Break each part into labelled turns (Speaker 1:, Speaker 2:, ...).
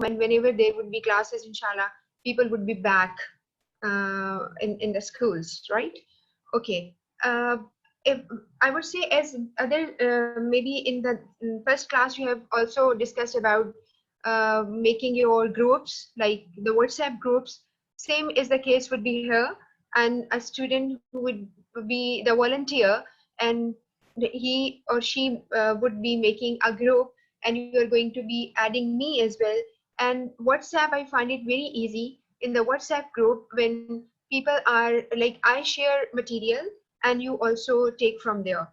Speaker 1: and whenever there would be classes, inshallah, people would be back in the schools, right? Okay. If I would say, as other maybe in the first class, you have also discussed about making your groups, like the WhatsApp groups. Same is the case would be here, and a student who would be the volunteer, and he or she would be making a group, and you are going to be adding me as well. And WhatsApp, I find it very easy in the WhatsApp group when people are like, I share material and you also take from there.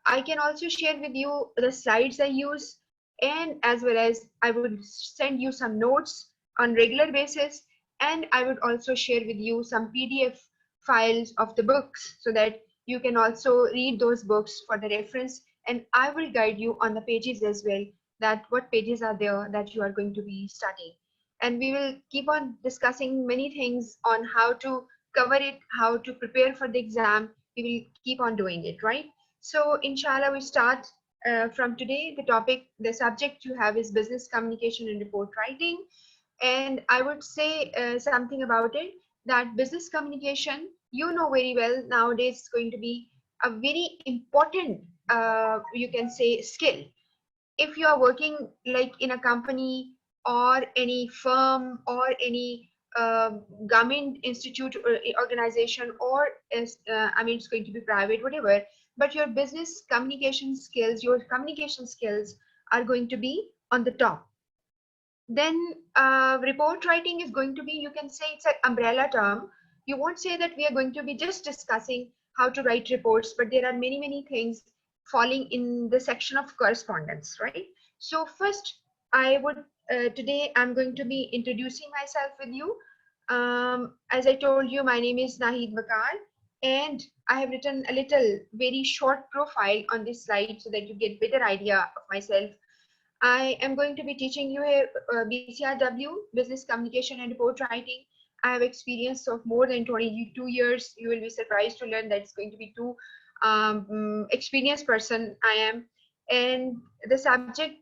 Speaker 1: I can also share with you the slides I use, and as well as I would send you some notes on regular basis, and I would also share with you some PDF files of the books so that you can also read those books for the reference, and I will guide you on the pages as well, that what pages are there that you are going to be studying. And we will keep on discussing many things on how to cover it, how to prepare for the exam. We will keep on doing it, right? So inshallah, we start from today. The topic, the subject you have is business communication and report writing. And I would say something about it, that business communication, you know very well, nowadays is going to be a very important, you can say, skill. If you are working like in a company or any firm or any government institute or organization, or is I mean, it's going to be private, whatever, but your business communication skills, your communication skills are going to be on the top. Then report writing is going to be, you can say, it's an umbrella term. You won't say that we are going to be just discussing how to write reports, but there are many things falling in the section of correspondence, right? So first, I would today I'm going to be introducing myself with you. As I told you, my name is Nahid Bakar, and I have written a little very short profile on this slide so that you get better idea of myself. I am going to be teaching you here BCRW, Business Communication and Report Writing. I have experience of more than 22 years. You will be surprised to learn that it's going to be two experienced person I am. And the subject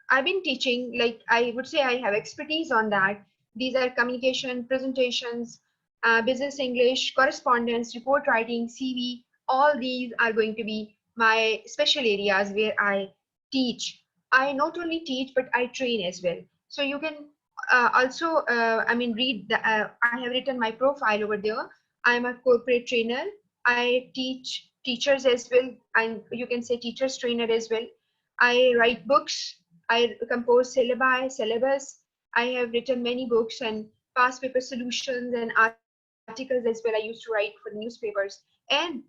Speaker 1: I've been teaching, like I would say I have expertise on that. These are communication, presentations, business English, correspondence, report writing, CV. All these are going to be my special areas where I teach. I not only teach, but I train as well. So you can also, I mean, read the, I have written my profile over there. I'm a corporate trainer. I teach teachers as well. And you can say teachers trainer as well. I write books. I compose syllabus. I have written many books and past paper solutions and articles as well. I used to write for the newspapers. And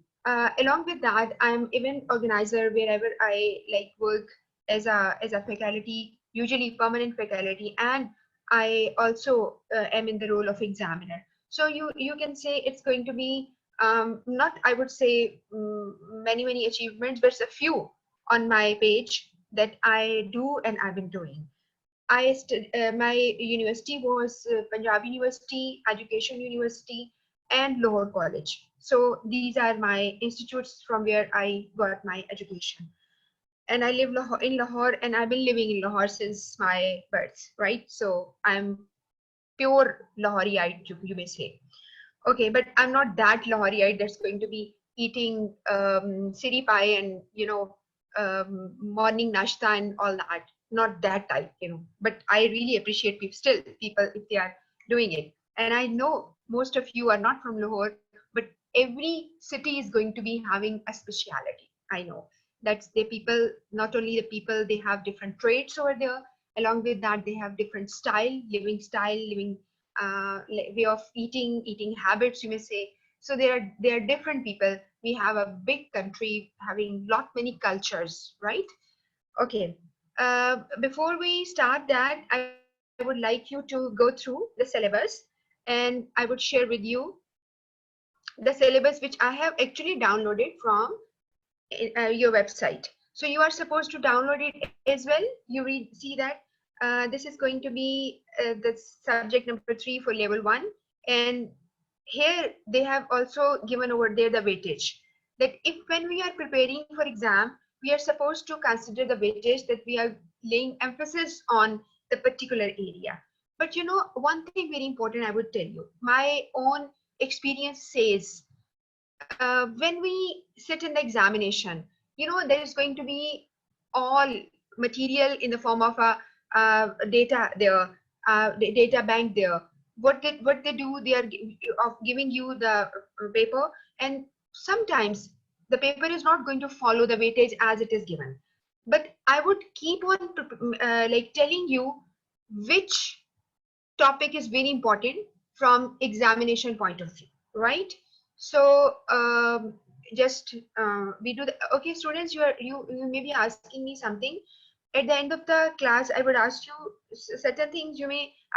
Speaker 1: along with that, I'm even organizer wherever I like work as a faculty, usually permanent faculty, and I also am in the role of examiner. So you can say it's going to be not, I would say, many achievements, but it's a few on my page that I do and I've been doing. My university was Punjab University, Education University, and Lahore College. So these are my institutes from where I got my education. And I live in Lahore, and I've been living in Lahore since my birth, right? So I'm pure Lahoriite, you may say. Okay, but I'm not that Lahoriite that's going to be eating city pie and, morning nashta and all that. Not that type, But I really appreciate people if they are doing it. And I know most of you are not from Lahore, but every city is going to be having a speciality. I know that's the people, not only the people, they have different traits over there. Along with that, they have different style, living way of eating habits, you may say. So there are different people. We have a big country having lot many cultures, right? Okay. Before we start that, I would like you to go through the syllabus, and I would share with you the syllabus which I have actually downloaded from your website. So you are supposed to download it as well. You see that this is going to be the subject number 3 for level 1. And here they have also given over there the weightage, that if when we are preparing for exam, we are supposed to consider the weightage, that we are laying emphasis on the particular area. But you know, one thing very important I would tell you, my own experience says, when we sit in the examination, you know, there is going to be all material in the form of a data there, data bank there. What they do, they are of giving you the paper, and sometimes the paper is not going to follow the weightage as it is given. But I would keep on like telling you which topic is very important from examination point of view, right? So just we do the, okay, students, you may be asking me something. At the end of the class, I would ask you certain things.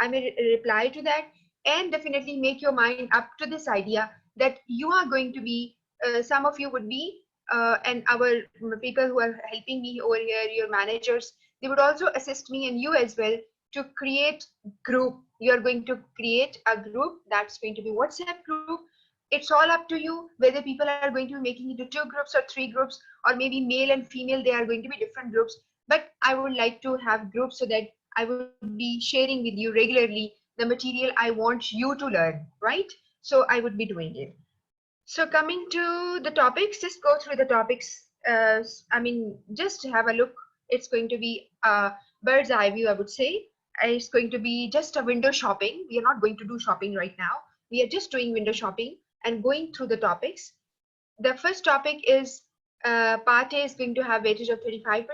Speaker 1: I may reply to that, and definitely make your mind up to this idea that you are going to be, some of you would be, and our people who are helping me over here, your managers, they would also assist me and you as well to create group. You are going to create a group that's going to be WhatsApp group. It's all up to you whether people are going to be making into 2 groups or 3 groups, or maybe male and female, they are going to be different groups. But I would like to have groups so that I would be sharing with you regularly the material I want you to learn, right? So I would be doing it. So coming to the topics, just go through the topics. I mean, just have a look. It's going to be a bird's eye view, I would say. It's going to be just a window shopping. We are not going to do shopping right now. We are just doing window shopping and going through the topics. The first topic is, part A is going to have weightage of 35%,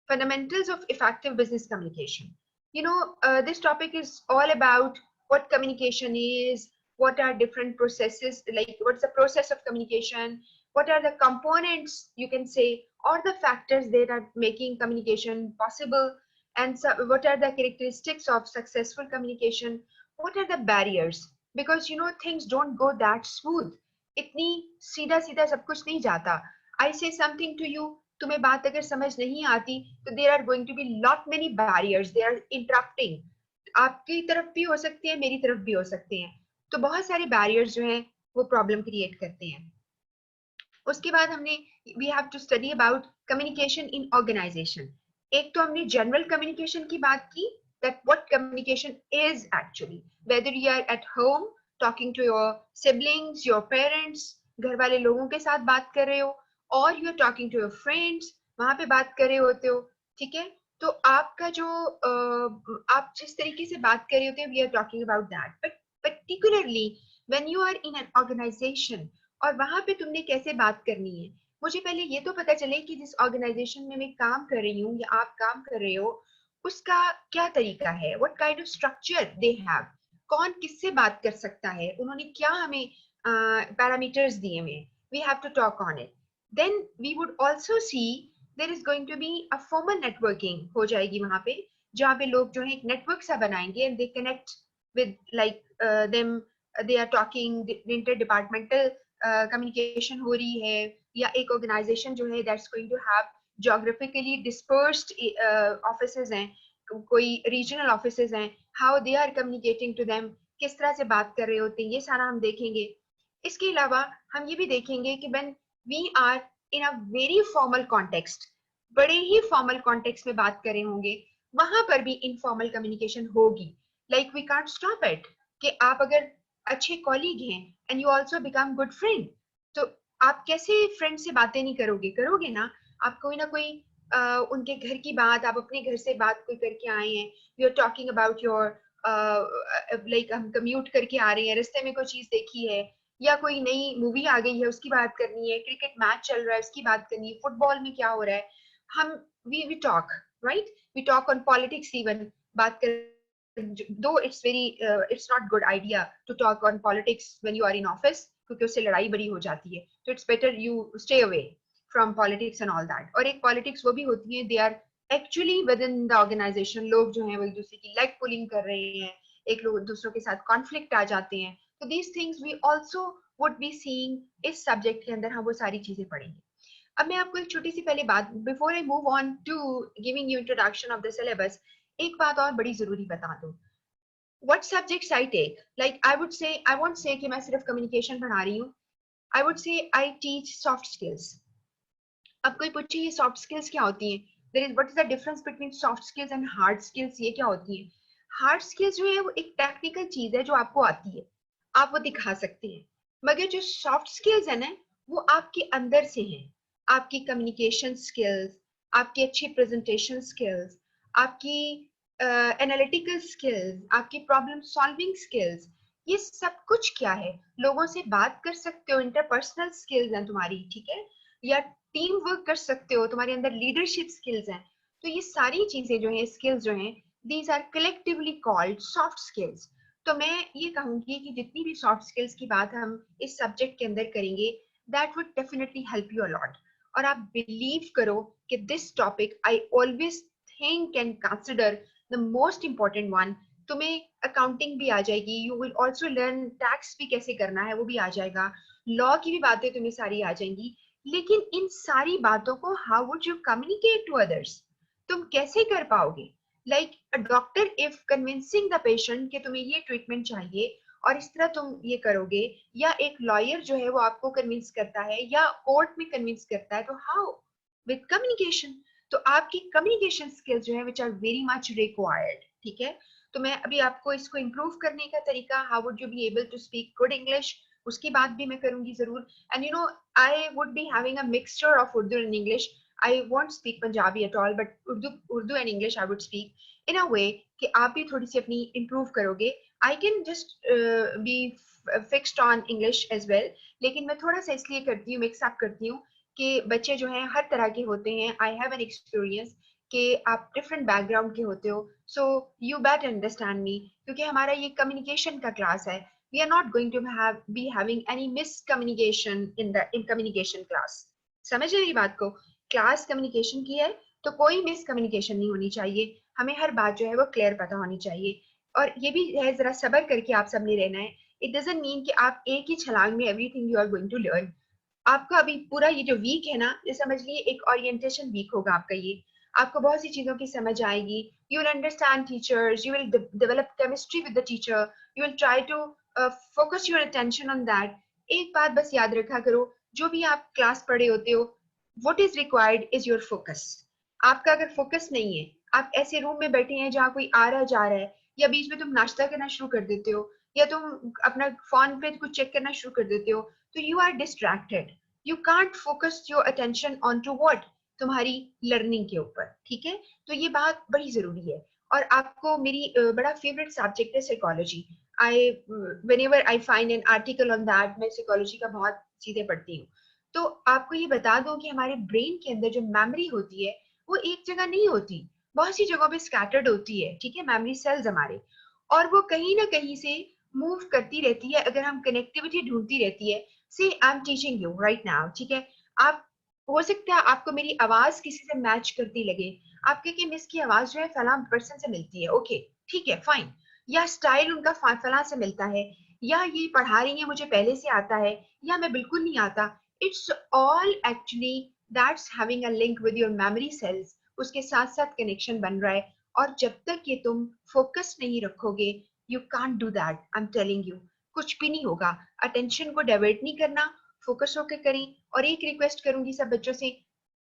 Speaker 1: fundamentals of effective business communication. You know, this topic is all about what communication is, what are different processes, like what's the process of communication, what are the components, you can say, or the factors that are making communication possible, and so what are the characteristics of successful communication, what are the barriers, because you know things don't go that smooth. इतनी सीधा सीधा सब कुछ नहीं जाता. I say something to you, तुम्हें बात अगर समझ नहीं आती, तो there are going to be lot many barriers, they are interrupting. आपकी तरफ भी हो सकते हैं, मेरी तरफ भी हो सकते हैं, तो बहुत सारे barriers जो हैं वो problem create करते हैं. उसके बाद हमने we have to study about communication in organization. एक तो हमने general communication की बात की, that what communication is actually, whether you are at home talking to your siblings, your parents, घर वाले लोगों के साथ बात कर रहे हो, or you are talking to your friends, वहां पे बात कर रहे होते हो, ठीक है? तो आपका जो आप जिस तरीके से बात कर रहे होते हैं, we are talking about that. But particularly when you are in an organization, और वहां पे तुमने कैसे बात करनी है, मुझे पहले ये तो पता चले कि जिस ऑर्गेनाइजेशन में मैं काम कर रही हूँ या आप काम कर रहे हो, उसका क्या तरीका है, what kind of structure they have, कौन किससे बात कर सकता है, उन्होंने क्या हमें पैरामीटर्स दिए हुए, we have to talk on it. Then we would also see there is going to be a formal networking हो जाएगी वहां पे, जहाँ पे लोग जो है एक नेटवर्क सा बनाएंगे, and they connect with like them, they are talking, inter departmental communication हो रही है, या एक ऑर्गेनाइजेशन जो है that's going to have geographically dispersed offices हैं, कोई रीजनल ऑफिसेज हैं, how they are communicating to them, किस तरह से बात कर रहे होते हैं, ये सारा हम देखेंगे. इसके अलावा हम ये भी देखेंगे कि when we are in a very formal context, बड़े ही फॉर्मल कॉन्टेक्स्ट में बात कर रहे होंगे, वहां पर भी इनफॉर्मल कम्युनिकेशन होगी. Like we can't stop it, कि आप अगर अच्छे कॉलीग हैं and you also become good friend, तो आप कैसे फ्रेंड से बातें नहीं करोगे, करोगे ना. आप कोई ना कोई उनके घर की बात, आप अपने घर से बात कोई करके आए हैं, you are talking about your, like हम कम्यूट करके आ रहे हैं, रास्ते में कोई चीज देखी है, या कोई नई मूवी आ गई है उसकी बात करनी है, क्रिकेट मैच चल रहा है उसकी बात करनी है, फुटबॉल में क्या हो रहा है, हम we talk, right, we talk on politics even, बात कर, though it's not good idea to talk on politics when you are in office, क्योंकि उससे लड़ाई बड़ी हो जाती है, तो it's better you stay away from politics and all that. और एक politics वो भी होती है, they are actually within the organization, लोग जो हैं वो एक दूसरे की leg pulling कर रहे हैं, एक लोग दूसरों के साथ conflict आ जाते हैं, तो these things we also would be seeing इस subject के अंदर, हम वो सारी चीजें पढ़ेंगे. अब मैं आपको एक छोटी सी पहले बात, before I move on to giving you introduction of the syllabus, एक बात और बड़ी जरूरी बता दूं. What subjects I take, like I would say, I won't say कि मैं सिर्फ communication पढ़ा रही हूँ, I would say I teach soft skills. अब कोई पूछे ये soft skills क्या होती हैं, there is what is the difference between soft skills and hard skills, ये क्या होती हैं. हार्ड स्किल्स जो है वो एक टेक्निकल चीज है जो आपको आती है, आप वो दिखा सकते हैं, मगर जो सॉफ्ट स्किल्स है ना वो आपके अंदर से हैं। आपकी कम्युनिकेशन स्किल्स, आपकी अच्छी प्रेजेंटेशन स्किल्स, आपकी एनालिटिकल स्किल्स, आपकी प्रॉब्लम सॉल्विंग स्किल्स, ये सब कुछ क्या है? लोगों से बात कर सकते हो, इंटरपर्सनल स्किल्स हैं तुम्हारी, ठीक है, या टीम वर्क कर सकते हो, तुम्हारे अंदर लीडरशिप स्किल्स हैं। तो ये सारी चीजें जो हैं, स्किल्स जो हैं, these are collectively called soft skills. तो मैं ये कहूंगी कि जितनी भी सॉफ्ट स्किल्स की बात हम इस सब्जेक्ट के अंदर करेंगे, that would definitely help you a lot. और आप बिलीव करो कि this topic I always think and consider the most important one. तुम्हें अकाउंटिंग भी आ जाएगी, you will also learn tax भी कैसे करना है वो भी आ जाएगा, लॉ की भी बातें तुम्हें सारी आ जाएंगी। लेकिन इन सारी बातों को how would you communicate to others? तुम कैसे कर पाओगे? Like a doctor if convincing the patient कि तुम्हें ये ट्रीटमेंट चाहिए और इस तरह तुम ये करोगे, या एक लॉयर जो है वो आपको कन्विंस करता है या कोर्ट में कन्विंस करता है, तो हाउ? With communication. तो आपकी कम्युनिकेशन स्किल्स जो है which are very much required, ठीक है। तो मैं अभी आपको इसको इम्प्रूव करने का तरीका, how would you be able to speak good English, उसकी बात भी मैं करूंगी जरूर। And you know I would be having a mixture of Urdu and English. I won't speak Punjabi at all, but Urdu and English I would speak in a way कि आप भी थोड़ी सी अपनी improve करोगे। I can just be fixed on English as well, लेकिन मैं थोड़ा सा इसलिए करती हूँ, mix up करती हूँ कि बच्चे जो हैं हर तरह के होते हैं। I have an experience कि आप different background के होते हो, so you better understand me, क्योंकि हमारा ये communication का क्लास है। We are not going to be having any miscommunication in communication class। समझ रहे मेरी बात को? क्लास कम्युनिकेशन की है तो कोई मिस कम्युनिकेशन नहीं होनी चाहिए, हमें हर बात जो है वो क्लियर पता होनी चाहिए। और ये भी है, जरा सब्र करके आप सबने रहना है। इट डजंट मीन कि आप एक ही छलांग में everything you are going to learn. आपका अभी पूरा ये जो वीक है ना, ये समझ लिए एक ओरिएंटेशन वीक होगा आपका ये। आपको बहुत सी चीजों की समझ आएगी, you will understand teachers, you will develop chemistry with the teacher, you will try to focus your attention on that. एक बात बस याद रखा करो, जो भी आप क्लास पढ़े होते हो, what is required is your focus. आपका अगर फोकस नहीं है, आप ऐसे रूम में बैठे हैं जहाँ कोई आ रहा जा रहा है, या बीच में तुम नाश्ता करना शुरू कर देते हो, या तुम अपना फोन पे कुछ चेक करना शुरू कर देते हो, तो you are distracted. You can't focus your attention on to what, तुम्हारी लर्निंग के ऊपर, ठीक है। तो ये बात बड़ी जरूरी है। और आपको मेरी बड़ा फेवरेट सब्जेक्ट है psychology. I whenever I find an article on that, मैं साइकोलॉजी का बहुत चीजें पढ़ती हूँ। तो आपको ये बता दूं कि हमारे ब्रेन के अंदर जो मेमोरी होती है वो एक जगह नहीं होती, बहुत सी जगहों पे स्कैटर्ड होती है, ठीक है, मेमोरी सेल्स हमारे। और वो कहीं ना कहीं से मूव करती रहती है, अगर हम कनेक्टिविटी ढूंढती रहती है। See I am teaching you right now, ठीक है। आप, हो सकता है आपको मेरी आवाज किसी से मैच करती लगे, आपके कि मिस की आवाज जो है फला पर्सन से मिलती है, ओके ठीक है फाइन, या स्टाइल उनका फला से मिलता है, या ये पढ़ा रही है मुझे पहले से आता है, या मैं बिल्कुल नहीं आता। It's all actually that's having a link with your memory cells, उसके साथ साथ कनेक्शन बन रहा है। और जब तक ये तुम फोकस नहीं रखोगे, you can't do that, I am telling you, कुछ भी नहीं होगा। अटेंशन को डाइवर्ट नहीं करना, फोकस होकर करें। और एक रिक्वेस्ट करूंगी सब बच्चों से,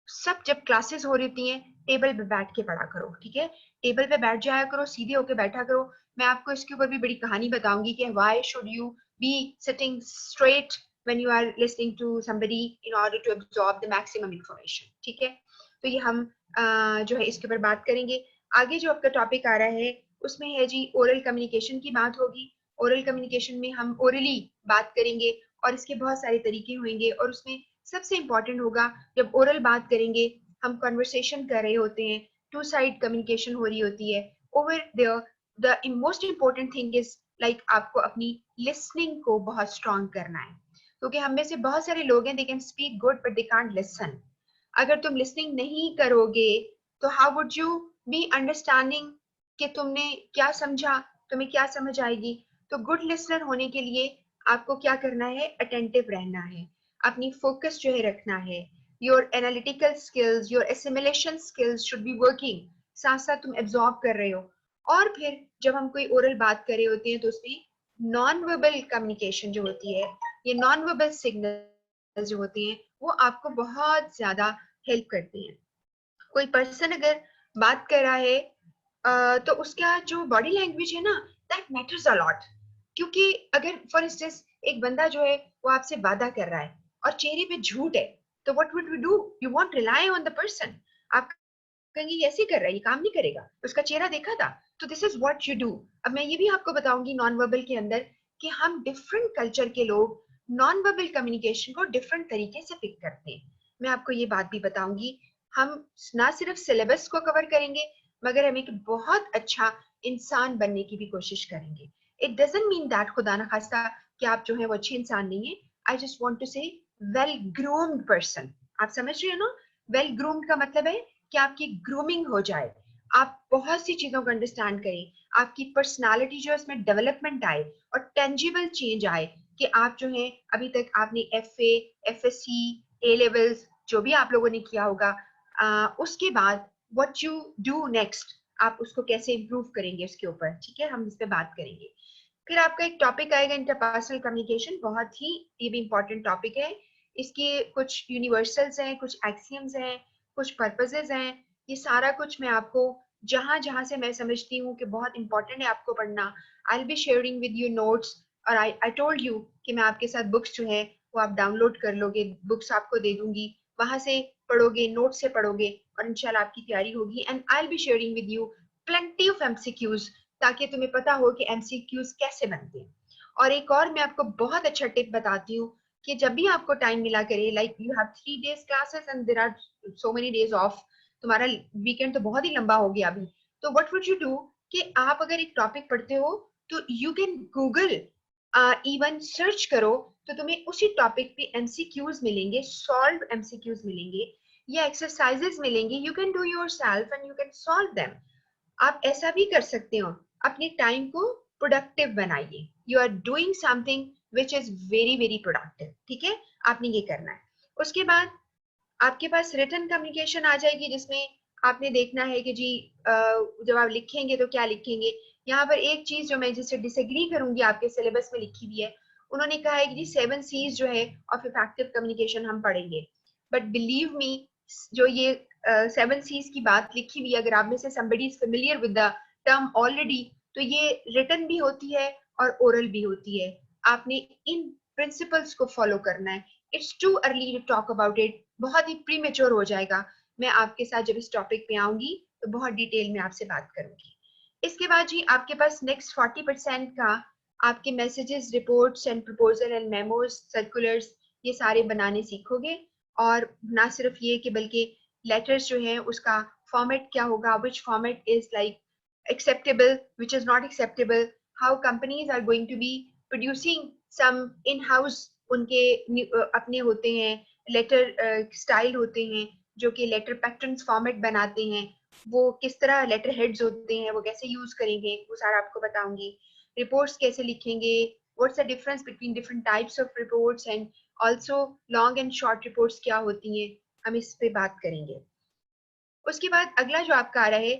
Speaker 1: सब जब क्लासेस हो रही हैं टेबल पे बैठ के पढ़ा करो, ठीक है। टेबल पे बैठ जाया करो, सीधे होके बैठा करो। मैं आपको इसके ऊपर भी बड़ी कहानी बताऊंगी कि why should you be sitting straight when you are listening to somebody in order to absorb the maximum information, ठीक है। तो ये हम जो है इसके ऊपर बात करेंगे। आगे जो आपका टॉपिक आ रहा है उसमें है जी ओरल कम्युनिकेशन की बात होगी। ओरल कम्युनिकेशन में हम ओरली बात करेंगे और इसके बहुत सारे तरीके होंगे, और उसमें सबसे इंपॉर्टेंट होगा, जब ओरल बात करेंगे हम कन्वर्सेशन कर रहे होते हैं, टू साइड कम्युनिकेशन हो रही होती है। Over there the most important thing is like आपको अपनी लिसनिंग को बहुत स्ट्रांग करना है, क्योंकि हम में से बहुत सारे लोग हैं, they can speak good but they can't listen. अगर तुम लिसनिंग नहीं करोगे तो how would you be understanding कि तुमने क्या समझा, तुम्हें क्या समझ आएगी। तो गुड लिसनर होने के लिए आपको क्या करना है, अटेंटिव रहना है, अपनी फोकस जो है रखना है। Your analytical skills, your assimilation skills should be working, साथ साथ तुम एब्जॉर्ब कर रहे हो। और फिर जब हम कोई ओरल बात कर रहे होते हैं तो उसमें नॉन वर्बल कम्युनिकेशन जो होती है, ये नॉन वर्बल सिग्नल जो होते हैं वो आपको बहुत ज्यादा हेल्प करते हैं। कोई पर्सन अगर बात कर रहा है तो उसका जो बॉडी लैंग्वेज है ना, दैट मैटर्स अ लॉट। क्योंकि अगर फॉर इंस्टेंस एक बंदा जो है वो आपसे वादा कर रहा है और चेहरे पे झूठ है, तो what would we do? You won't rely on the person. आप कहेंगे ये ऐसे कर रहा है, ये काम नहीं करेगा, उसका चेहरा देखा था। तो this is what you do. अब मैं ये भी आपको बताऊंगी नॉन वर्बल के अंदर कि हम डिफरेंट कल्चर के लोग नॉन वर्बल कम्युनिकेशन को डिफरेंट तरीके से पिक करते हैं। मैं आपको ये बात भी बताऊंगी। हम ना सिर्फ सिलेबस को कवर करेंगे, मगर हम एक बहुत अच्छा इंसान बनने की भी कोशिश करेंगे। इट डजंट मीन दैट खुदा ना खास्ता कि आप जो है वो अच्छे इंसान नहीं है। आई जस्ट वांट टू से वेल ग्रूम्ड पर्सन। आप समझ रहे हो ना? वेल ग्रूम्ड का मतलब है कि आपकी ग्रूमिंग हो जाए, आप बहुत सी चीजों को अंडरस्टैंड करें, आपकी पर्सनालिटी जो है उसमें डेवलपमेंट आए और टेंजिबल चेंज आए। कि आप जो है अभी तक आपने एफए, एफएससी, ए लेवल्स जो भी आप लोगों ने किया होगा, उसके बाद व्हाट यू डू नेक्स्ट, आप उसको कैसे इंप्रूव करेंगे उसके ऊपर। ठीक है, हम इस पे बात करेंगे। फिर आपका एक टॉपिक आएगा इंटरपर्सनल कम्युनिकेशन, बहुत ही ये भी इंपॉर्टेंट टॉपिक है। इसके कुछ यूनिवर्सल्स हैं, कुछ एक्सियम्स हैं, कुछ पर्पसेस हैं। ये सारा कुछ मैं आपको जहां जहां से मैं समझती हूँ कि बहुत इंपॉर्टेंट है आपको पढ़ना, आई will be sharing with you notes. और आई टोल्ड यू कि मैं आपके साथ बुक्स जो है वो आप डाउनलोड कर लोगे, बुक्स आपको दे दूंगी, वहां से पढ़ोगे, नोट से पढ़ोगे और इंशाल्लाह आपकी तैयारी होगी। And I will be sharing with you plenty of MCQs, ताकि तुम्हें पता हो कि एमसीक्यूज कैसे बनते हैं। और एक और मैं आपको बहुत अच्छा टिप बताती हूँ कि जब भी आपको टाइम मिला करे, like you have 3 days classes and there are so many days off, तुम्हारा वीकेंड तो बहुत ही लंबा हो गया अभी। तो व्हाट वुड यू डू कि आप अगर एक टॉपिक पढ़ते हो तो you can Google, even search करो, तो तुम्हें उसी टॉपिक पे एमसीक्यूज मिलेंगे, सॉल्व एमसीक्यूज मिलेंगे या एक्सरसाइजेस मिलेंगे। You can do yourself and you can solve them. आप ऐसा भी कर सकते हो, अपने टाइम को प्रोडक्टिव बनाइए। You are doing something which is very very productive. ठीक है, आपने ये करना है। उसके बाद आपके पास रिटन कम्युनिकेशन आ जाएगी, जिसमें आपने देखना है कि जी जब आप लिखेंगे तो क्या लिखेंगे। यहाँ पर एक चीज जो मैं जिससे डिसएग्री करूंगी, आपके सिलेबस में लिखी हुई है, उन्होंने कहा है कि जी 7 C's जो है ऑफ इफेक्टिव कम्युनिकेशन हम पढ़ेंगे। बट बिलीव मी, जो ये 7 C's की बात लिखी हुई है, अगर आप में से somebody is familiar with the term already, तो ये रिटन भी होती है और ओरल भी होती है। आपने इन प्रिंसिपल्स को फॉलो करना है। It's too early to talk about it, बहुत ही प्रीमेच्योर हो जाएगा। मैं आपके साथ जब इस टॉपिक पे आऊंगी तो बहुत डिटेल में आपसे बात करूंगी। इसके बाद जी आपके पास नेक्स्ट 40% का आपके messages, reports and proposal and memos, circulars, ये सारे बनाने सीखोगे। और ना सिर्फ ये कि बल्कि लेटर्स जो है उसका फॉर्मेट क्या होगा, विच format is like acceptable, which is not acceptable, how companies are going to be producing some in-house उनके अपने होते हैं लेटर स्टाइल होते हैं, जो कि लेटर पैटर्न्स फॉर्मेट बनाते हैं, वो किस तरह लेटर हेड्स होते हैं वो कैसे यूज करेंगे, वो सारा आपको बताऊंगी। रिपोर्ट्स कैसे लिखेंगे, what's the difference between different types of reports, and also long and short reports क्या होती हैं, हम इस पे बात करेंगे। उसके बाद अगला जो आपका आ रहा है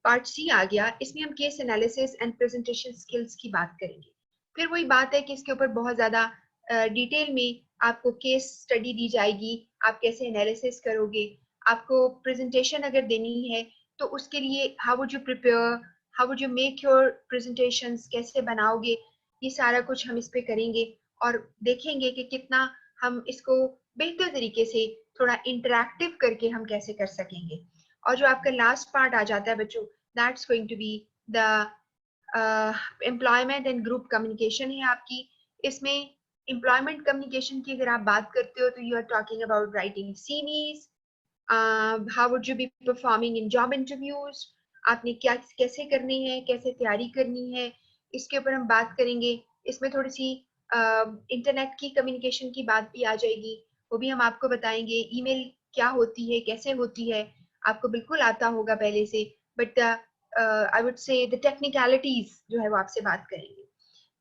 Speaker 1: पार्ट सी आ गया, इसमें हम case analysis and presentation skills की बात करेंगे। फिर वही बात है कि इसके ऊपर बहुत ज्यादा डिटेल में आपको केस स्टडी दी जाएगी, आप कैसे एनालिसिस करोगे, आपको प्रेजेंटेशन अगर देनी है तो उसके लिए how would you prepare, how would you make your presentations, कैसे बनाओगे, ये सारा कुछ हम इस पे करेंगे। और देखेंगे कि कितना हम इसको बेहतर तरीके से थोड़ा इंटरेक्टिव करके हम कैसे कर सकेंगे। और जो आपका लास्ट पार्ट आ जाता है बच्चों, that's going to be the employment and group communication है आपकी। इसमें एम्प्लॉयमेंट कम्युनिकेशन की अगर आप बात करते हो तो you are talking about writing CVs, how would you be performing in job interviews, आपने क्या कैसे करनी है, कैसे तैयारी करनी है, इसके ऊपर हम बात करेंगे। इसमें थोड़ी सी इंटरनेट की कम्युनिकेशन की बात भी आ जाएगी, वो भी हम आपको बताएंगे। ईमेल क्या होती है, कैसे होती है, आपको बिल्कुल आता होगा पहले से, but I would say the technicalities जो है वो आपसे बात करेंगे।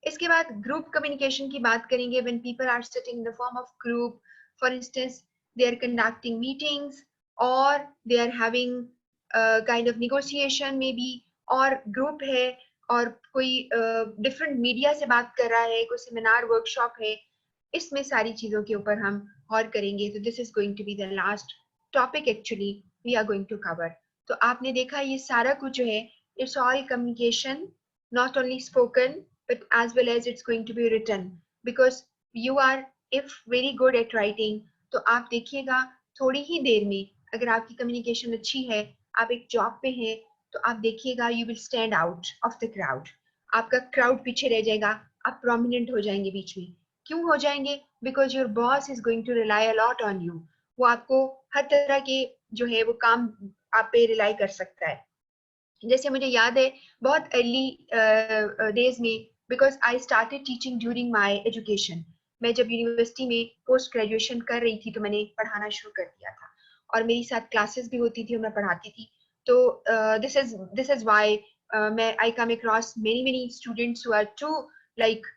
Speaker 1: इसके बाद ग्रुप कम्युनिकेशन की बात करेंगे, when people are sitting in the form of group, for instance they are conducting meetings और they are having kind of negotiation में भी, और ग्रुप है और कोई डिफरेंट मीडिया से बात कर रहा है, कोई सेमिनार वर्कशॉप है, इसमें सारी चीजों के ऊपर हम और करेंगे। तो this is going to be the last topic actually we are going to cover. तो आपने देखा ये सारा कुछ जो है it's all communication, not only spoken but as well as it's going to be written, because you are if very good at writing, तो आप देखिएगा थोड़ी ही देर में अगर आपकी कम्युनिकेशन अच्छी है, आप एक जॉब पे हैं, तो आप देखिएगा you will stand out of the crowd. आपका क्राउड पीछे रह जाएगा, आप प्रोमिनेंट हो जाएंगे बीच में। क्यों हो जाएंगे? Because your boss is going to rely a lot on you. वो आपको हर तरह के जो है वो काम आप पे रिलाई कर सकता है। जैसे मुझे याद है बहुत अर्ली डेज में, because I started teaching during my education. मैं जब यूनिवर्सिटी में पोस्ट ग्रेजुएशन कर रही थी तो मैंने पढ़ाना शुरू कर दिया था, और मेरी साथ क्लासेस भी होती थी और मैं पढ़ाती थी। तो दिस इज वाई मैं I come across many many students who are to like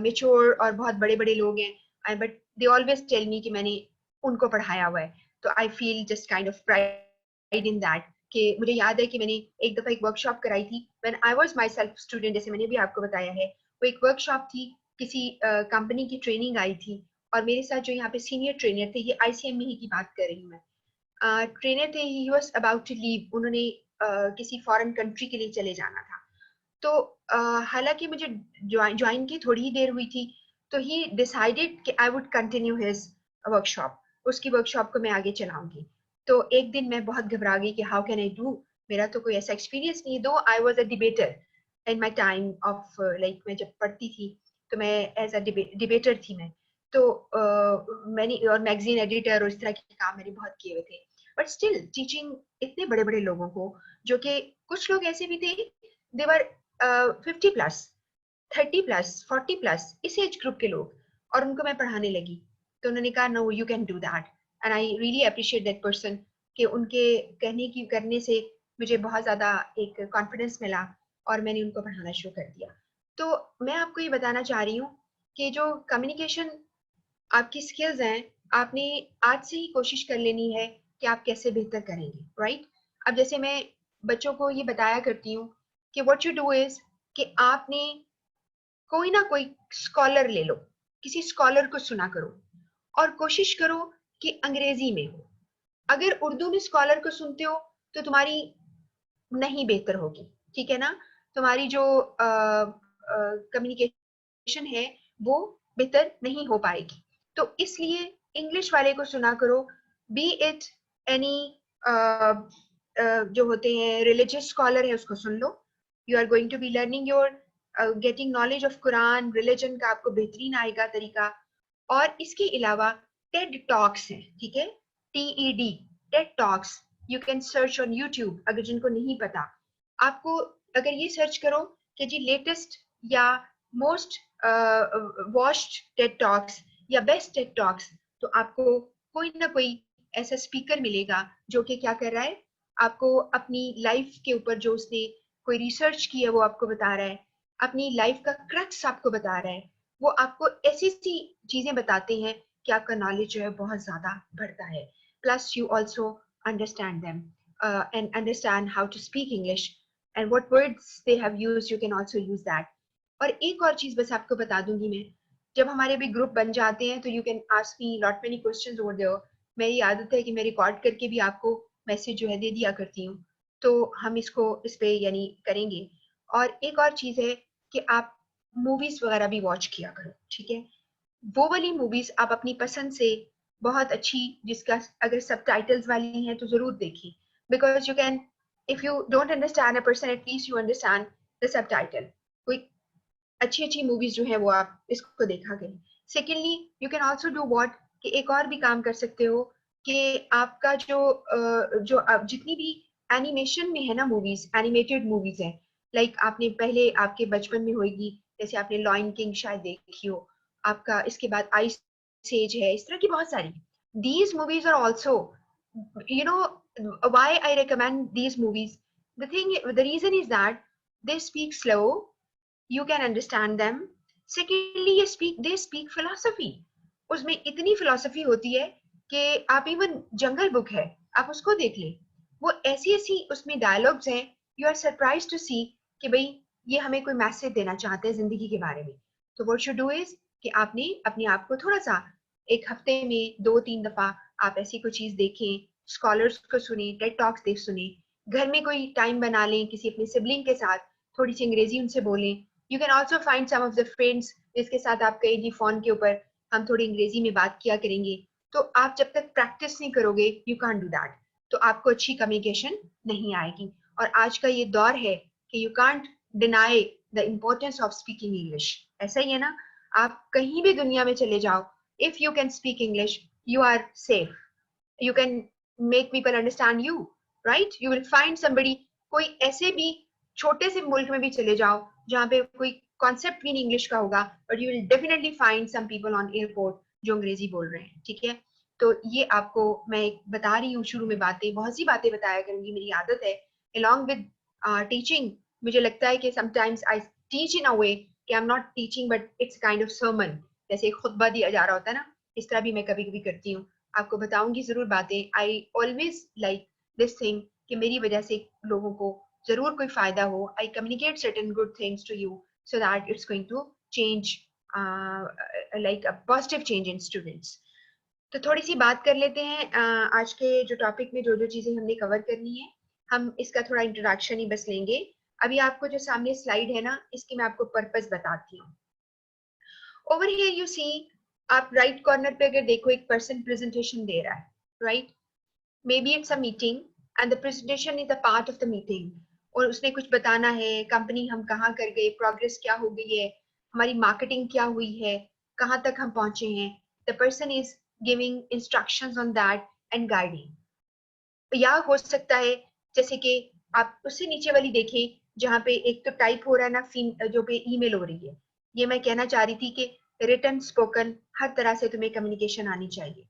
Speaker 1: mature और बहुत बड़े बड़े लोग हैं, but they always tell me कि मैंने उनको पढ़ाया हुआ है। तो I feel just kind of pride in that कि मुझे याद है कि मैंने एक दफा एक वर्कशॉप कराई थी when I was my self student, जैसे मैंने भी आपको बताया है। वो एक वर्कशॉप थी, किसी कंपनी की ट्रेनिंग आई थी, और मेरे साथ जो यहाँ पे सीनियर ट्रेनर थे, ये आईसीएमई की बात कर रही हूँ मैं, ट्रेनर थे, he was about to leave, उन्होंने किसी फॉरेन कंट्री के लिए चले जाना था। तो हालांकि मुझे ज्वाइन की थोड़ी ही देर हुई थी, तो ही डिसाइडेड कि I would continue his workshop, उसकी वर्कशॉप को मैं आगे चलाऊंगी। तो एक दिन मैं बहुत घबरा गई कि हाउ कैन आई डू, मेरा तो कोई ऐसा एक्सपीरियंस नहीं, दो I was a debater in my time of like, मैं जब पढ़ती थी तो मैं एज अ डिबेटर थी मैं। तो मैंने और मैगजीन एडिटर और इस तरह के काम मैंने बहुत किए हुए थे, बट स्टिल टीचिंग इतने बड़े बड़े लोगों को, जो कि कुछ लोग ऐसे भी थे, देवर 50 प्लस, 30 प्लस, 40 प्लस, इस एज ग्रुप के लोग, और उनको मैं पढ़ाने लगी। तो उन्होंने कहा no you can do that, and I really appreciate that person, कि उनके करने से मुझे बहुत ज्यादा एक कॉन्फिडेंस मिला और मैंने उनको पढ़ाना शुरू कर दिया। तो मैं आपको ये बताना चाह रही हूँ कि जो कम्युनिकेशन आपकी स्किल्स हैं, आपने आज से ही कोशिश कर लेनी है कि आप कैसे बेहतर करेंगे, राइट? अब जैसे मैं बच्चों को ये बताया करती हूँ कि व्हाट यू डू इज कि आपने कोई ना कोई स्कॉलर ले लो, किसी स्कॉलर को सुना करो, और कोशिश करो कि अंग्रेजी में हो। अगर उर्दू में स्कॉलर को सुनते हो तो तुम्हारी नहीं बेहतर होगी, ठीक है ना? तुम्हारी जो कम्युनिकेशन है वो बेहतर नहीं हो पाएगी। तो इसलिए इंग्लिश वाले को सुना करो, बी इट एनी जो होते हैं रिलीजियस स्कॉलर है उसको सुन लो। You are going to be learning your getting knowledge of Quran religion का, आपको बेहतरीन आएगा तरीका। और इसके अलावा टेड टॉक्स हैं, ठीक है, TED, Ted talks, you can search on YouTube. अगर जिनको नहीं पता, आपको अगर ये सर्च करो कि जी लेटेस्ट या मोस्ट वॉच्ड टेड टॉक्स या बेस्ट टेड टॉक्स, तो आपको कोई ना कोई ऐसा स्पीकर मिलेगा जो कि क्या कर रहा है, आपको अपनी लाइफ के ऊपर जो उसने कोई रिसर्च की है वो आपको बता रहा है, अपनी लाइफ का क्रक्स आपको बता रहा है। वो आपको ऐसी ऐसी चीजें बताते हैं कि आपका नॉलेज जो है बहुत ज्यादा बढ़ता है। Plus you also understand them and understand how to speak English and what words they have used, you can also use that. और एक और चीज बस आपको बता दूंगी मैं, जब हमारे भी ग्रुप बन जाते हैं तो you can ask me lot many questions over there. मेरी आदत है कि मैं रिकॉर्ड करके भी आपको मैसेज जो है दे दिया करती हूँ, तो हम इसको इस पे यानी करेंगे। और एक और चीज है कि आप मूवीज वगैरह भी वॉच किया करो, ठीक है? वो वाली मूवीज आप अपनी पसंद से बहुत अच्छी, जिसका अगर सबटाइटल्स वाली हैं तो जरूर देखिए, because you can, if you don't understand a person, at least you understand the subtitle. कोई अच्छी अच्छी मूवीज जो है वो आप इसको देखा करें। Secondly you can also do what, कि एक और भी काम कर सकते हो कि आपका जितनी भी एनिमेशन में है ना मूवीज, एनिमेटेड मूवीज है, लाइक आपने पहले आपके बचपन में होगी, जैसे आपने लॉयन किंग शायद देखी हो, आपका इसके बाद आइस एज है, इस तरह की बहुत सारी these movies are also, you know why I recommend these movies? The reason is that they speak slow, you can understand them. Secondly, they speak philosophy. उसमें इतनी philosophy होती है कि आप इवन जंगल बुक है, आप उसको देख लें, वो ऐसी ऐसी उसमें डायलॉग्स हैं, यू आर सरप्राइज टू सी कि भाई ये हमें कोई मैसेज देना चाहते हैं जिंदगी के बारे में। तो व्हाट यू डू इज कि आपने अपने आप को थोड़ा सा एक हफ्ते में 2-3 दफा आप ऐसी कोई चीज देखें, स्कॉलर्स को सुने, टेड टॉक्स देख सुने, घर में कोई टाइम बना लें किसी अपने सिबलिंग के साथ, थोड़ी सी अंग्रेजी उनसे बोलें. You can also find some of the friends जिसके साथ आप कहें फोन के ऊपर हम थोड़ी अंग्रेजी में बात किया करेंगे. तो आप जब तक प्रैक्टिस नहीं करोगे यू कांट डू दैट, तो आपको अच्छी कम्युनिकेशन नहीं आएगी. और आज का ये दौर है कि you can't deny the importance of speaking English. ऐसा ही है ना, आप कहीं भी दुनिया में चले जाओ, if you can speak English you are safe. You can make people understand you, right? You will find somebody. कोई ऐसे भी छोटे से मुल्क में भी चले जाओ जहाँ पे कोई कॉन्सेप्ट भी नहीं इंग्लिश का होगा, but you will definitely find some people on airport जो अंग्रेजी बोल रहे हैं. ठीक है, तो ये आपको मैं एक बता रही हूँ शुरू में बातें, बहुत सी बातें बताया करूंगी, मेरी आदत है. along with teaching मुझे लगता है कि sometimes I teach in a way कि I'm not teaching but it's kind of sermon, जैसे एक खुतबा दिया जा रहा होता है ना, इस तरह भी मैं कभी कभी करती हूँ. आपको बताऊंगी जरूर बातें. I always like this thing कि मेरी वजह से लोगों को जरूर कोई फायदा हो. I communicate certain good things to you so that it's going to change like a positive change in students. तो थोड़ी सी बात कर लेते हैं आज के जो टॉपिक में जो जो चीजें हमने कवर करनी है, हम इसका थोड़ा इंट्रोडक्शन ही बस लेंगे. अभी आपको जो सामने स्लाइड है ना, इसकी मैं आपको पर्पस बताती हूँ. ओवर हियर यू सी, आप राइट कॉर्नर पे अगर देखो एक पर्सन प्रेजेंटेशन दे रहा है, right? May be it's a meeting and the presentation is a part of the meeting, और उसने कुछ बताना है, कंपनी हम कहाँ कर गए, प्रोग्रेस क्या हो गई है, हमारी मार्केटिंग क्या हुई है, कहाँ तक हम पहुंचे हैं. The person is giving instructions on that and guiding. या हो सकता है जैसे कि आप उससे नीचे वाली देखें जहाँ पे एक तो टाइप हो रहा है ना, जो पे ईमेल हो रही है. ये मैं कहना चाह रही थी कि रिटन स्पोकन हर तरह से तुम्हें कम्युनिकेशन आनी चाहिए.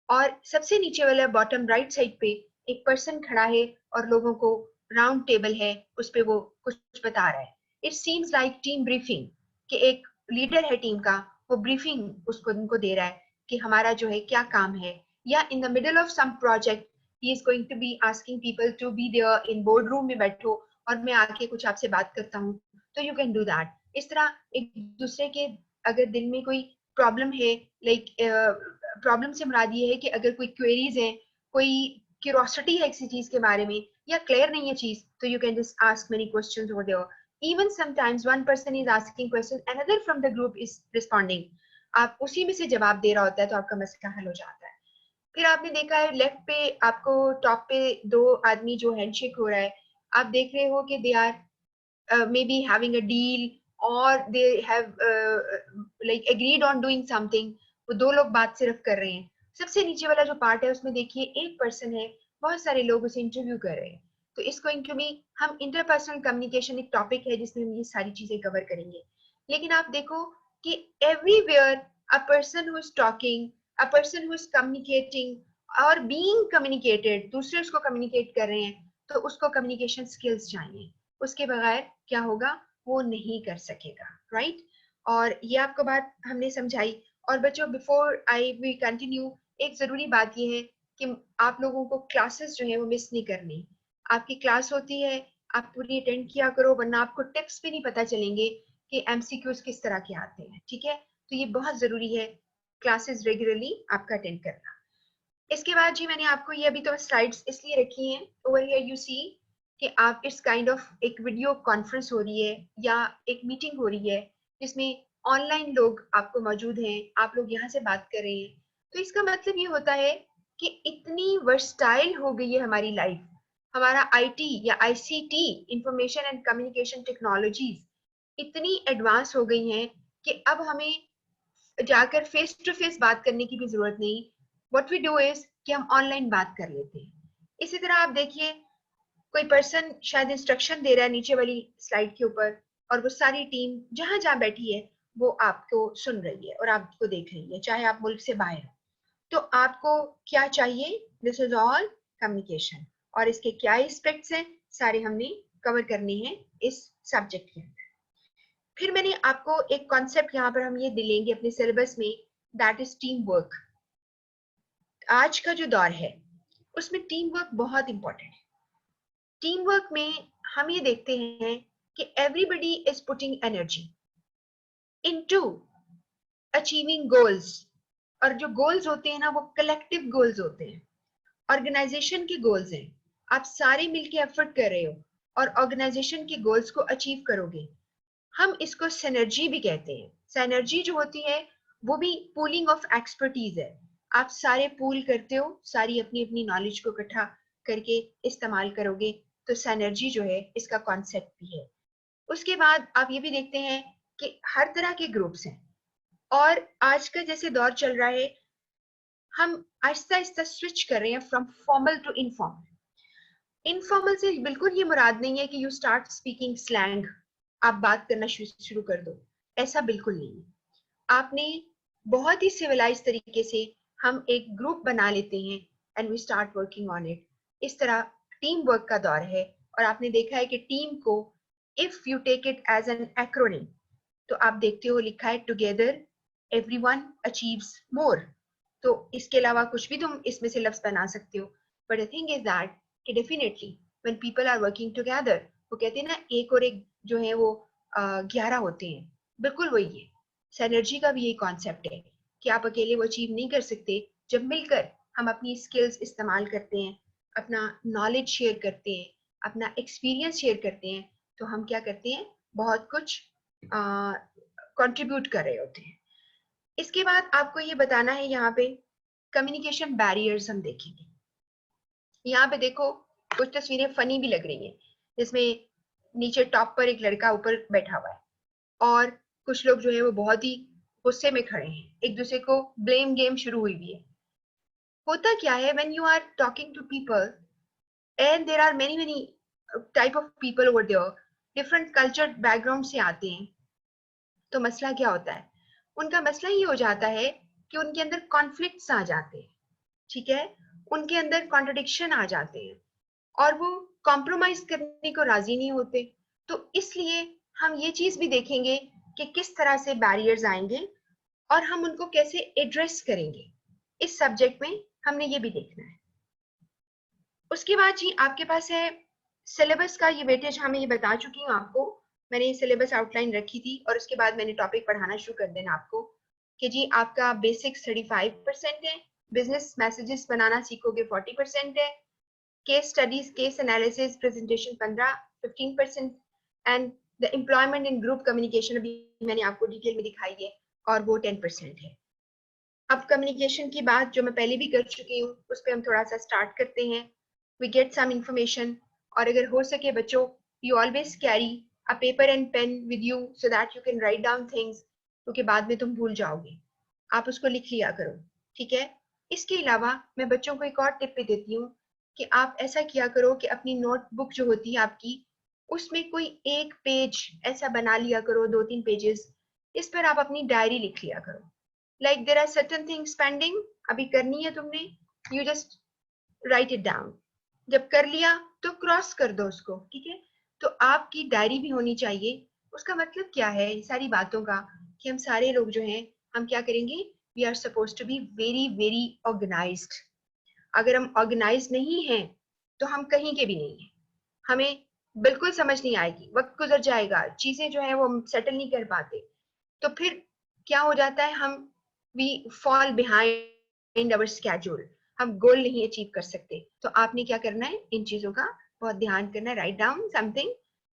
Speaker 1: और सबसे नीचे वाला बॉटम राइट साइड पे एक पर्सन खड़ा है और लोगों को राउंड टेबल है, उस पे वो कुछ बता रहा है. It seems like team briefing, कि एक लीडर है टीम का, वो ब्रीफिंग उसको उनको दे रहा है कि हमारा जो है क्या काम है. या in the middle of some project he is going to be asking people to be there in board room में बैठो और मैं आके कुछ आपसे बात करता हूँ, तो यू कैन डू दैट. इस तरह एक दूसरे के, अगर दिन में कोई प्रॉब्लम है, लाइक प्रॉब्लम से मुराद ये है कि अगर कोई क्वेरीज है, कोई क्यूरोसिटी है किसी चीज के बारे में, या क्लियर नहीं है चीज, तो you can just ask many questions over there. even sometimes one person is asking question, another from the group is responding. आप उसी में से जवाब दे रहा होता है, तो आपका मसला हल हो जाता है. फिर आपने देखा है लेफ्ट पे आपको टॉप पे दो आदमी जो हैंडशेक हो रहा है, आप देख रहे हो कि they are maybe having a deal और they have like agreed on doing something. वो दो लोग बात सिर्फ कर रहे हैं. सबसे नीचे वाला जो पार्ट है उसमें देखिए एक पर्सन है, बहुत सारे लोग उसे इंटरव्यू कर रहे हैं. तो इसको इंटरव्यू हम इंटरपर्सनल कम्युनिकेशन एक टॉपिक है जिसमें हम ये सारी चीजें कवर करेंगे. लेकिन आप देखो कि everywhere a person who is talking, a person who is communicating और बीइंग कम्युनिकेटेड, दूसरे उसको कम्युनिकेट कर रहे हैं, तो उसको कम्युनिकेशन स्किल्स चाहिए. उसके बगैर क्या होगा, वो नहीं कर सकेगा, राइट? और ये आपको बात हमने समझाई. और बच्चों, बिफोर आई वी कंटिन्यू, एक जरूरी बात ये है कि आप लोगों को क्लासेस जो है वो मिस नहीं करनी. आपकी क्लास होती है, आप पूरी अटेंड किया करो, वरना आपको टिप्स भी नहीं पता चलेंगे कि एमसीक्यूज किस तरह के आते हैं. ठीक है, तो ये बहुत जरूरी है क्लासेस रेगुलरली आपका अटेंड करना. इसके बाद जी मैंने आपको ये अभी तो स्लाइड्स इसलिए रखी हैं, ओवर हियर यू सी कि आप इस काइंड ऑफ एक वीडियो कॉन्फ्रेंस हो रही है या एक मीटिंग हो रही है जिसमें ऑनलाइन लोग आपको मौजूद हैं, आप लोग यहाँ से बात कर रहे हैं. तो इसका मतलब ये होता है कि इतनी वर्सटाइल हो गई है हमारी लाइफ, हमारा आईटी या ICT, information and communication technologies इतनी एडवांस हो गई हैं कि अब हमें जाकर फेस टू फेस बात करने की भी जरूरत नहीं. व्हाट वी डू इज कि हम ऑनलाइन बात कर लेते हैं. इसी तरह आप देखिए कोई पर्सन शायद इंस्ट्रक्शन दे रहा है नीचे वाली स्लाइड के ऊपर, और वो सारी टीम जहां जहां बैठी है वो आपको सुन रही है और आपको देख रही है, चाहे आप मुल्क से बाहर हो. तो आपको क्या चाहिए, दिस इज ऑल कम्युनिकेशन. और इसके क्या एस्पेक्ट्स हैं सारे हमने कवर करने हैं इस सब्जेक्ट के अंदर. फिर मैंने आपको एक कॉन्सेप्ट यहाँ पर हम ये दिलेंगे अपने सिलेबस में, दैट इज टीम वर्क. आज का जो दौर है उसमें टीम वर्क बहुत इंपॉर्टेंट है. टीम वर्क में हम ये देखते हैं कि everybody is putting energy into achieving goals. और जो गोल्स होते हैं ना, वो कलेक्टिव गोल्स होते हैं, ऑर्गेनाइजेशन के गोल्स हैं. आप सारे मिलके एफर्ट कर रहे हो और ऑर्गेनाइजेशन के गोल्स को अचीव करोगे। हम इसको सिनर्जी भी कहते हैं। सिनर्जी जो होती है वो भी पूलिंग ऑफ एक्सपर्टीज है। आप सारे पूल करते हो, सारी अपनी अपनी नॉलेज को इकट्ठा करके इस्तेमाल करोगे, तो सिनर्जी जो है इसका कॉन्सेप्ट भी है। उसके बाद आप ये भी देखते हैं कि हर तरह के ग्रुप्स हैं, और आज का जैसे दौर चल रहा है, हम आहिस्ता आहिस्ता स्विच कर रहे हैं from formal to informal. Informal से बिल्कुल ये मुराद नहीं है कि यू स्टार्ट स्पीकिंग स्लैंग, आप बात करना शुरू कर दो, ऐसा बिल्कुल नहीं है। आपने बहुत ही सिविलाइज तरीके से हम एक ग्रुप बना लेते हैं and we start working on it. इस तरह टीम वर्क का दौर है, और आपने देखा है कि टीम को if you take it as an acronym, तो आप देखते हो लिखा है टुगेदर एवरीवन अचीव्स मोर। तो इसके अलावा कुछ भी तुम इसमें से लफ्ज बना सकते हो, but the thing is that कि definitely when people are working together, वो कहते हैं ना एक और एक जो है वो 11 होते हैं, बिल्कुल वही है। सिनर्जी का भी यही कॉन्सेप्ट है कि आप अकेले वो अचीव नहीं कर सकते। जब मिलकर हम अपनी स्किल्स इस्तेमाल करते हैं, अपना नॉलेज शेयर करते हैं, अपना एक्सपीरियंस शेयर करते हैं, तो हम क्या करते हैं, बहुत कुछ कंट्रीब्यूट कर रहे होते हैं। इसके बाद आपको ये बताना है, यहाँ पे कम्युनिकेशन बैरियर्स हम देखेंगे। यहाँ पे देखो कुछ तस्वीरें फनी भी लग रही हैं, जिसमें नीचे टॉप पर एक लड़का ऊपर बैठा हुआ है, और कुछ लोग जो है वो बहुत ही गुस्से में खड़े हैं, एक दूसरे को ब्लेम गेम शुरू हुई भी है। होता क्या है, when you are talking to people and there are many many type of people over there, different culture background से आते हैं, तो मसला क्या होता है, उनका मसला ये हो जाता है कि उनके अंदर कॉन्फ्लिक्ट्स आ जाते हैं, ठीक है, उनके अंदर कॉन्ट्रडिक्शन आ जाते हैं, और वो कॉम्प्रोमाइज करने को राजी नहीं होते। तो इसलिए हम ये चीज भी देखेंगे कि किस तरह से बैरियर्स आएंगे और हम उनको कैसे एड्रेस करेंगे। इस सब्जेक्ट में हमने ये भी देखना है। उसके बाद जी आपके पास है सिलेबस का ये वेटेज, हमें ये बता चुकी हूँ आपको, मैंने ये सिलेबस आउटलाइन रखी थी, और उसके बाद मैंने टॉपिक पढ़ाना शुरू कर देना आपको कि जी आपका बेसिक 35% है, बिजनेस मैसेजेस बनाना सीखोगे 40% है, case studies case analysis presentation 15% and the employment in group communication अभी मैंने आपको डिटेल में दिखाई है, और वो 10% है। अब कम्युनिकेशन की बात जो मैं पहले भी कर चुकी हूँ, उस पर हम थोड़ा सा स्टार्ट करते हैं। वी गेट सम इंफॉर्मेशन, और अगर हो सके बच्चों, you always carry a paper and pen with you so that you can write down things, क्योंकि बाद में तुम भूल जाओगे, आप उसको लिख लिया करो, ठीक है। इसके अलावा मैं बच्चों को एक और टिप भी देती हूँ कि आप ऐसा किया करो कि अपनी नोटबुक जो होती है आपकी, उसमें कोई एक पेज ऐसा बना लिया करो, 2-3 पेजेस, इस पर आप अपनी डायरी लिख लिया करो। Like there are certain things pending, अभी करनी है तुमने, you just write it down, जब कर लिया तो क्रॉस कर दो उसको, ठीक है। तो आपकी डायरी भी होनी चाहिए। उसका मतलब क्या है सारी बातों का, कि हम सारे लोग जो हैं हम क्या करेंगे, we are suppose to be very very organised. अगर हम ऑर्गेनाइज नहीं हैं तो हम कहीं के भी नहीं हैं, हमें बिल्कुल समझ नहीं आएगी, वक्त गुजर जाएगा, चीजें जो है वो हम सेटल नहीं कर पाते, तो फिर क्या हो जाता है, हम we fall behind our schedule, हम गोल नहीं अचीव कर सकते। तो आपने क्या करना है, इन चीजों का बहुत ध्यान करना है। Write down something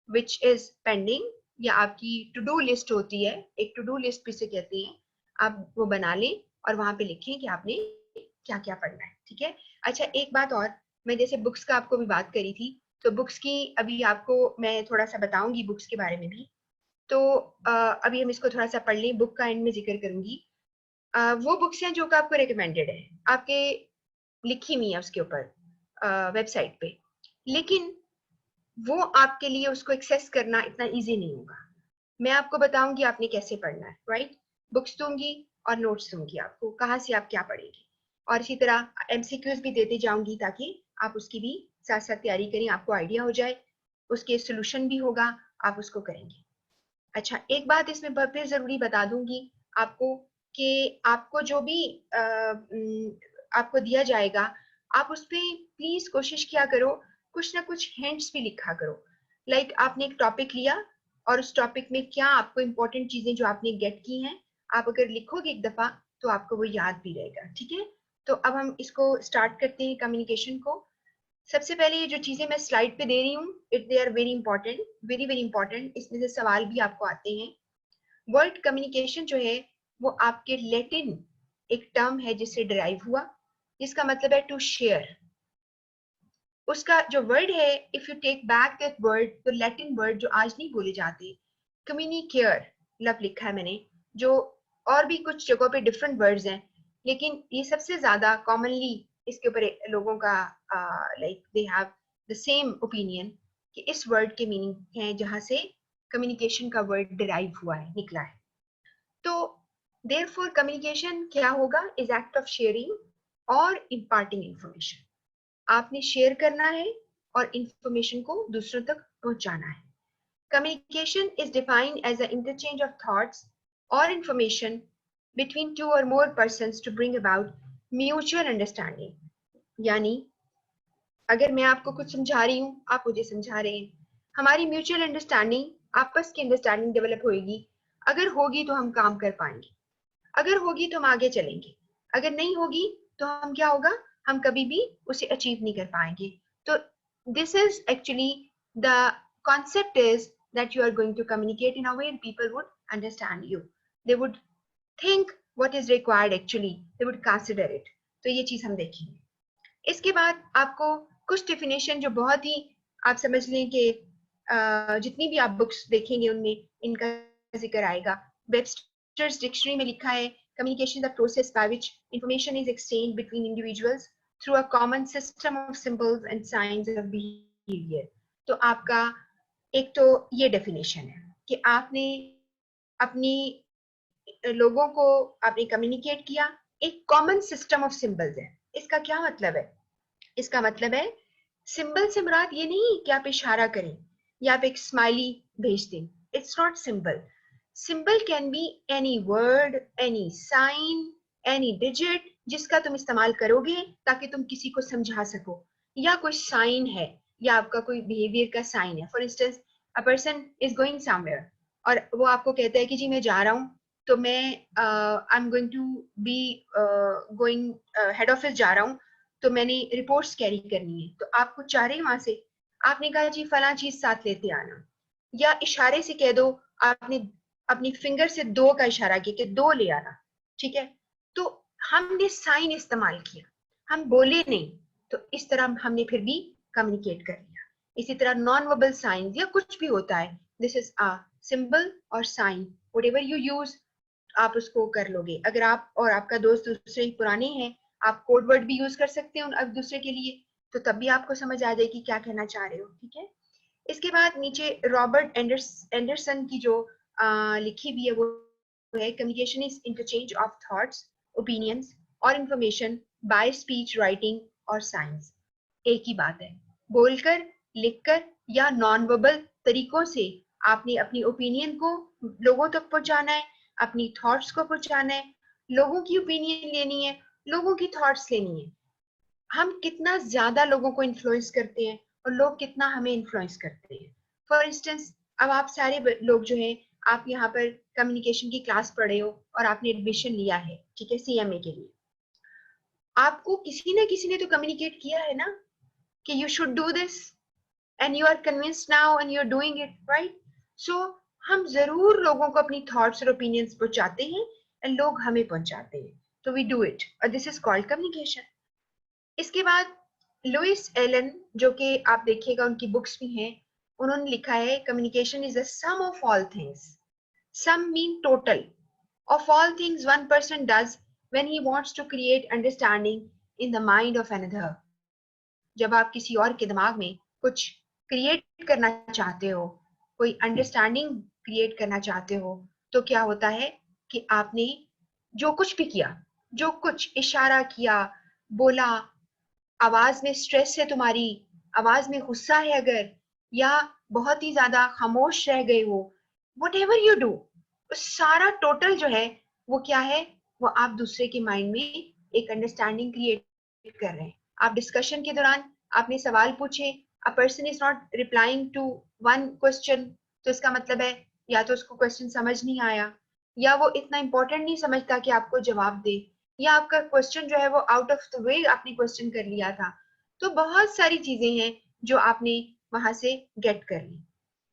Speaker 1: which is pending, या आपकी टू डू लिस्ट होती है, एक टू डू लिस्ट भी से कहते हैं, आप वो बना लें और वहां पे लिखें कि आपने क्या क्या पढ़ना है, ठीक है। अच्छा एक बात और, मैं जैसे बुक्स का आपको भी बात करी थी, तो बुक्स की अभी आपको मैं थोड़ा सा बताऊंगी बुक्स के बारे में भी। तो अभी हम इसको थोड़ा सा पढ़ लें, बुक का एंड में जिक्र करूंगी। वो बुक्स हैं जो कि आपको रिकमेंडेड है, आपके लिखी हुई है उसके ऊपर वेबसाइट पे, लेकिन वो आपके लिए उसको एक्सेस करना इतना इजी नहीं होगा। मैं आपको बताऊंगी आपने कैसे पढ़ना है, राइट। बुक्स दूंगी और नोट्स दूंगी आपको, कहाँ से आप क्या पढ़ेंगे, और इसी तरह एमसीक्यूज भी देती जाऊंगी ताकि आप उसकी भी साथ साथ तैयारी करें, आपको आइडिया हो जाए, उसके सोल्यूशन भी होगा, आप उसको करेंगे। अच्छा एक बात इसमें फिर जरूरी बता दूंगी आपको, कि आपको जो भी आपको दिया जाएगा, आप उस पर प्लीज कोशिश किया करो, कुछ ना कुछ हिंट्स भी लिखा करो। लाइक आपने एक टॉपिक लिया और उस टॉपिक में क्या आपको इंपॉर्टेंट चीजें जो आपने गेट की हैं, आप अगर लिखोगे एक दफा तो आपको वो याद भी रहेगा, ठीक है। तो अब हम इसको स्टार्ट करते हैं कम्युनिकेशन को। सबसे पहले ये जो चीजें मैं स्लाइड पे दे रही हूँ they are very important, very very important. इसमें से सवाल भी आपको आते हैं। वर्ड कम्युनिकेशन जो है वो आपके लैटिन एक टर्म है जिससे डिराइव हुआ, जिसका मतलब है टू शेयर। उसका जो वर्ड है, if you take back that word, तो लैटिन वर्ड जो आज नहीं बोले जाते, कम्युनिकेयर, लव लिखा है मैंने, जो और भी कुछ जगहों पे डिफरेंट वर्ड्स हैं, लेकिन ये सबसे ज्यादा कॉमनली इसके ऊपर लोगों का like they have the same opinion कि इस वर्ड के मीनिंग है जहां से कम्युनिकेशन का वर्ड डिराइव हुआ है, निकला है। तो देयरफॉर कम्युनिकेशन क्या होगा, इज एक्ट ऑफ शेयरिंग और इम्पार्टिंग इंफॉर्मेशन। आपने शेयर करना है और इंफॉर्मेशन को दूसरों तक पहुंचाना है। Communication is defined as a interchange of thoughts और information between two or more persons to bring about mutual understanding। यानी अगर मैं आपको कुछ समझा रही हूँ, आप मुझे समझा रहे हैं, हमारी म्यूचुअल अंडरस्टैंडिंग, आपस की अंडरस्टैंडिंग डेवलप होगी। अगर होगी तो हम काम कर पाएंगे, अगर होगी तो हम आगे चलेंगे, अगर नहीं होगी तो हम क्या होगा, हम कभी भी उसे अचीव नहीं कर पाएंगे। तो this is actually the concept is that you are going to communicate in a way and people would understand you, they would think what is required, actually they would consider it। तो ये चीज हम देखेंगे। इसके बाद आपको कुछ definition जो बहुत ही आप समझ लें कि जितनी भी आप बुक्स देखेंगे उनमें इनका जिक्र आएगा। वेबस्टर्स डिक्शनरी में लिखा है, communication the process by which information is exchanged between individuals through a common system of symbols and signs of behavior। तो आपका एक तो ये डेफिनेशन है कि आपने अपनी लोगों को आपने कम्युनिकेट किया, एक कॉमन सिस्टम ऑफ सिंबल्स है। इसका क्या मतलब है, इसका मतलब है सिंबल से मुराद ये नहीं कि आप इशारा करें या आप एक स्माइली भेज दें, it's not symbol. Symbol can be any word, any sign, any digit जिसका तुम इस्तेमाल करोगे ताकि तुम किसी को समझा सको, या कोई साइन है या आपका कोई बिहेवियर का साइन है। For instance a person is going somewhere और वो आपको कहता है कि जी मैं जा रहा हूँ, तो मैं I am going to be going head office जा रहा हूँ, तो मैंने रिपोर्ट्स कैरी करनी है, तो आपको चाह रहे वहां से, आपने कहा जी फला चीज साथ लेते आना, या इशारे से कह दो, आपने अपनी फिंगर से दो का इशारा किया कि दो ले आना, ठीक है। तो हमने साइन इस्तेमाल किया, हम बोले नहीं, तो इस तरह हमने फिर भी कम्युनिकेट कर लिया। इसी तरह नॉन वर्बल साइन या कुछ भी होता है, दिस इज अ सिंबल और साइन, व्हाटएवर यू यूज आप उसको कर लोगे। अगर आप और आपका दोस्त दूसरे पुराने हैं, आप कोड वर्ड भी यूज कर सकते हो अब दूसरे के लिए, तो तब भी आपको समझ आ जाएगी क्या कहना चाह रहे हो, ठीक है। इसके बाद नीचे रॉबर्ट एंडरसन की जो लिखी हुई है वो है, communication is interchange of thoughts, opinions और इंफॉर्मेशन बाय स्पीच, राइटिंग और साइंस। एक ही बात है, बोलकर, लिखकर या नॉन वर्बल तरीकों से आपने अपनी ओपिनियन को लोगों तक पहुंचाना है, अपनी थॉट्स को पहुंचाना है, लोगों की ओपिनियन लेनी है, लोगों की थॉट्स लेनी है। हम कितना ज्यादा लोगों को इन्फ्लुएंस करते हैं और लोग कितना हमें इन्फ्लुएंस करते हैं। फॉर इंस्टेंस अब आप सारे लोग जो हैं, आप यहाँ पर कम्युनिकेशन की क्लास पढ़े हो और आपने एडमिशन लिया है, ठीक है, सीएमए के लिए, आपको किसी ना किसी ने तो कम्युनिकेट किया है ना कि you should do this and you are convinced now and you are doing it, right. So हम जरूर लोगों को अपनी थॉट्स और ओपिनियंस पहुंचाते हैं एंड लोग हमें पहुंचाते हैं, तो वी डू इट और दिस इज कॉल्ड कम्युनिकेशन। इसके बाद लुइस एलन, जो कि आप देखिएगा उनकी बुक्स भी हैं, उन्होंने लिखा है communication is the sum of all things, sum mean total of all things one person does when he wants to create understanding in the mind of another। जब आप किसी और के दिमाग में कुछ क्रिएट करना चाहते हो, कोई अंडरस्टैंडिंग क्रिएट करना चाहते हो, तो क्या होता है कि आपने जो कुछ भी किया, जो कुछ इशारा किया, बोला, आवाज में स्ट्रेस है तुम्हारी, आवाज में गुस्सा है अगर, या बहुत ही ज्यादा खामोश रह गए हो, whatever you do, सारा टोटल जो है वो क्या है, वो आप दूसरे के माइंड में एक अंडरस्टैंडिंग क्रिएट कर रहे हैं। आप डिस्कशन के दौरान आपने सवाल पूछे, a person is not replying to one question, तो इसका मतलब है या तो उसको क्वेश्चन समझ नहीं आया, या वो इतना इंपॉर्टेंट नहीं समझता कि आपको जवाब दे, या आपका क्वेश्चन जो है वो आउट ऑफ द वे आपने क्वेश्चन कर लिया था। तो बहुत सारी चीजें हैं जो आपने वहां से गेट कर ली।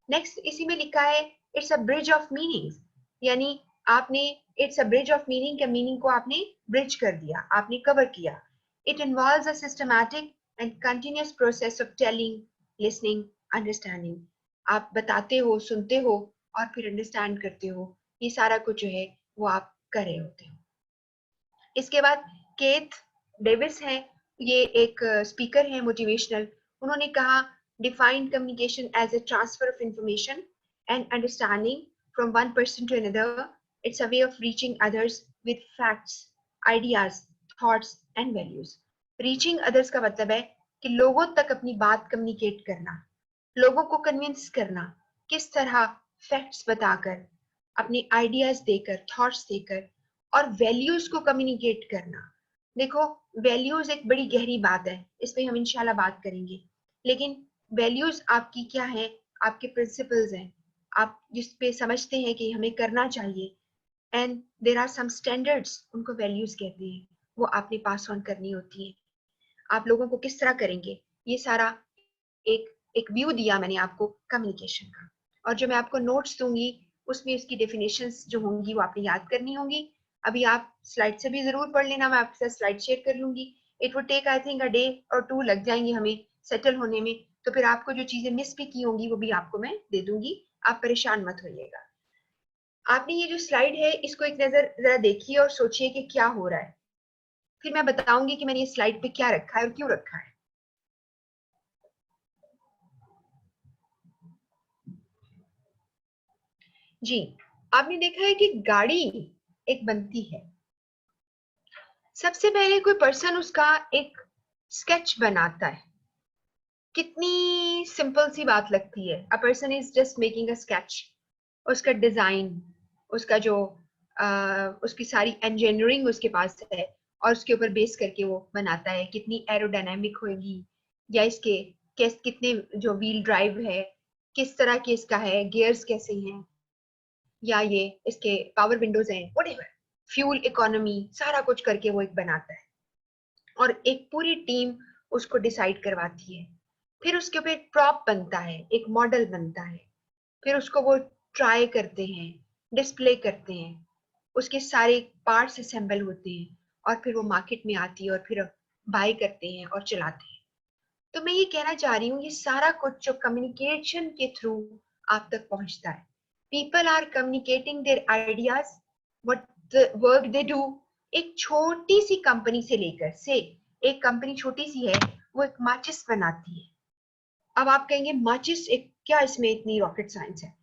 Speaker 1: नेक्स्ट इसी में लिखा है it's a bridge of meanings, यानी आपने it's a bridge of meaning के मीनिंग को आपने ब्रिज कर दिया, आपने कवर किया। It involves a systematic and continuous process of telling, listening, understanding. आप बताते हो, सुनते हो और फिर अंडरस्टैंड करते हो, ये सारा कुछ जो है वो आप कर रहे होते हो। इसके बाद केथ डेविस है, ये एक स्पीकर है मोटिवेशनल। उन्होंने कहा define communication as a transfer of information and understanding from one person to another. It's a way of reaching others with facts, ideas, thoughts and values. Reaching others का मतलब है कि लोगों तक अपनी बात कम्युनिकेट करना, लोगों को कन्विंस करना, किस तरह, फैक्ट्स बताकर, अपनी आइडियाज देकर, थॉट्स देकर, और वैल्यूज को कम्युनिकेट करना। देखो वैल्यूज एक बड़ी गहरी बात है, इस पे हम इंशाल्लाह बात करेंगे, लेकिन वैल्यूज आपकी क्या है, आपके प्रिंसिपल्स हैं, आप जिस पे समझते हैं कि हमें करना चाहिए, and there are some standards, उनको वैल्यूज कहते हैं, वो आपने पास ऑन करनी होती है। आप लोगों को किस तरह करेंगे, ये सारा एक एक व्यू दिया मैंने आपको कम्युनिकेशन का। और जो मैं आपको नोट्स दूंगी उसमें इसकी डेफिनेशंस जो होंगी वो आपने याद करनी होंगी। अभी आप स्लाइड से भी जरूर पढ़ लेना, मैं आपके साथ स्लाइड शेयर कर लूंगी। It would take I think a day और 2 लग जाएंगे हमें सेटल होने में, तो फिर आपको जो चीजें मिस भी की होंगी वो भी आपको मैं दे दूंगी, आप परेशान मत होइएगा। आपने ये जो स्लाइड है इसको एक नजर जरा देखिए और सोचिए कि क्या हो रहा है, फिर मैं बताऊंगी कि मैंने ये स्लाइड पे क्या रखा है और क्यों रखा है। जी, आपने देखा है कि गाड़ी एक बनती है, सबसे पहले कोई पर्सन उसका एक स्केच बनाता है। कितनी सिंपल सी बात लगती है, अ person is just making a sketch. उसका डिजाइन, उसका जो उसकी सारी इंजीनियरिंग उसके पास है और उसके ऊपर बेस करके वो बनाता है, कितनी एरोडायनामिक होगी, या इसके कितने जो व्हील ड्राइव है, किस तरह के इसका है, गियर्स कैसे हैं, या ये इसके पावर विंडोज हैं, व्हाटएवर, फ्यूल इकोनॉमी, सारा कुछ करके वो एक बनाता है और एक पूरी टीम उसको डिसाइड करवाती है। फिर उसके ऊपर एक प्रॉप बनता है, एक मॉडल बनता है, फिर उसको वो ट्राई करते हैं, डिस्प्ले करते हैं, उसके सारे पार्ट्स असेंबल होते हैं और फिर वो मार्केट में आती है और फिर बाय करते हैं और चलाते हैं। तो मैं ये कहना चाह रही हूँ ये सारा कुछ जो कम्युनिकेशन के थ्रू आप तक पहुंचता है, people are communicating their ideas, what the work they do. एक छोटी सी कंपनी से लेकर से, एक कंपनी छोटी सी है, वो एक माचिस बनाती है। अब आप कहेंगे माचिस, एक क्या इसमें इतनी रॉकेट साइंस है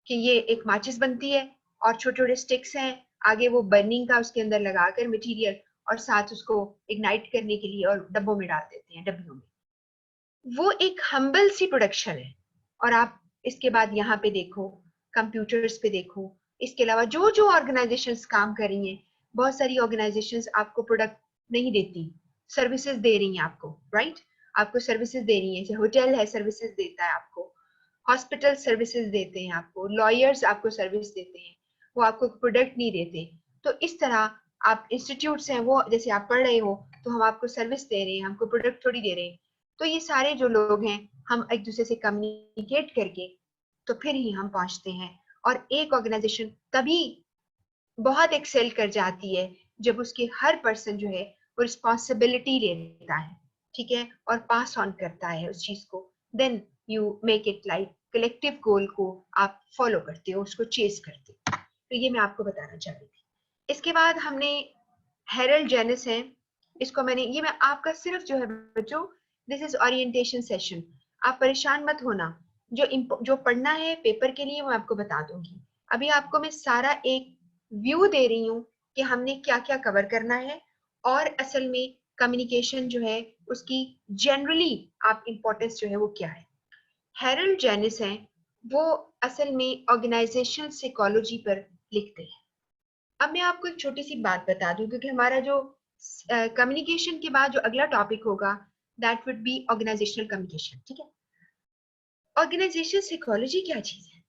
Speaker 1: कि ये एक माचिस बनती है और छोटे छोटे स्टिक्स हैं, आगे वो बर्निंग का उसके अंदर लगाकर मटेरियल और साथ उसको इग्नाइट करने के लिए और डब्बों में डाल देते हैं, डब्बियों में। वो एक हम्बल सी प्रोडक्शन है। और आप इसके बाद यहाँ पे देखो, कंप्यूटर्स पे देखो, इसके अलावा जो जो ऑर्गेनाइजेशंस काम कर रही हैं, बहुत सारी ऑर्गेनाइजेशंस आपको प्रोडक्ट नहीं देती, सर्विसेज दे रही हैं आपको, राइट? आपको सर्विसेज दे रही हैं, जैसे होटल है सर्विसेज देता है आपको, हॉस्पिटल सर्विसेज देते हैं आपको, लॉयर्स आपको सर्विस देते हैं, वो आपको प्रोडक्ट नहीं देते। तो इस तरह आप इंस्टीट्यूट्स हैं, वो जैसे आप पढ़ रहे हो तो हम आपको सर्विस दे रहे हैं, हमको प्रोडक्ट थोड़ी दे रहे हैं। तो ये सारे जो लोग हैं, हम एक दूसरे से कम्युनिकेट करके तो फिर ही हम पहुंचते हैं। और एक ऑर्गेनाइजेशन तभी बहुत एक्सेल कर जाती है जब उसके हर पर्सन जो है वो रिस्पॉन्सिबिलिटी लेता है, ठीक है, और पास ऑन करता है उस चीज को। Then you make it like collective goal को आप फॉलो करते हो, उसको चेस करते हो। तो ये मैं आपको बताना चाह रही थी। इसके बाद हमने हेरल्ड जेनिस है, इसको मैंने, ये मैं आपका सिर्फ जो है बच्चों, दिस इज ओरिएंटेशन सेशन, आप परेशान मत होना। जो पढ़ना है पेपर के लिए वो मैं आपको बता दूंगी। अभी आपको मैं सारा एक व्यू दे रही हूँ कि हमने क्या क्या कवर करना है, और असल में कम्युनिकेशन जो है उसकी जनरली आप इंपॉर्टेंस जो है वो क्या है। हेरल्ड जेनिस हैं, वो असल में ऑर्गेनाइजेशन साइकोलॉजी पर लिखते हैं। अब मैं आपको एक छोटी सी बात बता दूं, क्योंकि हमारा जो कम्युनिकेशन के बाद जो अगला टॉपिक होगा that would be organisational communication, ठीक है। ऑर्गेनाइजेशन साइकोलॉजी क्या चीज है?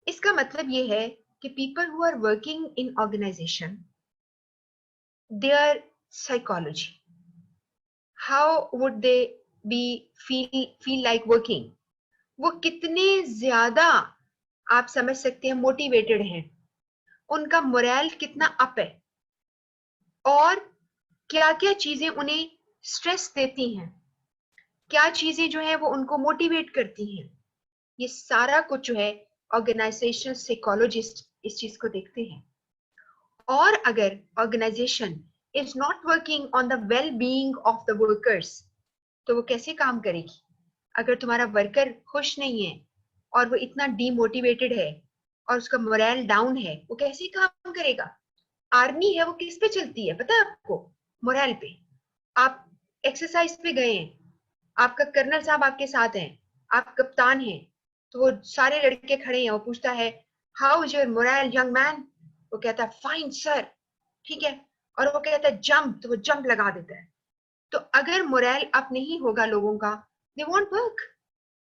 Speaker 1: इसका मतलब ये है कि people who are working in organisation, their psychology, how would they be feel like working? वो कितने ज्यादा आप समझ सकते हैं मोटिवेटेड हैं, उनका मोरल कितना अप है, और क्या क्या चीजें उन्हें स्ट्रेस देती हैं, क्या चीजें जो है वो उनको मोटिवेट करती हैं, ये सारा कुछ जो है ऑर्गेनाइजेशनल साइकोलॉजिस्ट इस चीज को देखते हैं। और अगर organisation is not working on the well being of the workers, तो वो कैसे काम करेगी? अगर तुम्हारा वर्कर खुश नहीं है और वो इतना डीमोटिवेटेड है और उसका मोरल डाउन है, वो कैसे काम करेगा? आर्मी है वो किस पे चलती है पता है आपको? मोरल पे। आप एक्सरसाइज पे गए हैं, आपका कर्नल साहब आपके साथ हैं, आप कप्तान हैं, तो वो सारे लड़के खड़े हैं, वो पूछता है how is your moral young man? वो कहता है फाइन सर, ठीक है, और वो कहता है जंप, तो वो जंप लगा देता है। तो अगर मोरल अप नहीं होगा लोगों का, दे वॉन्ट वर्क,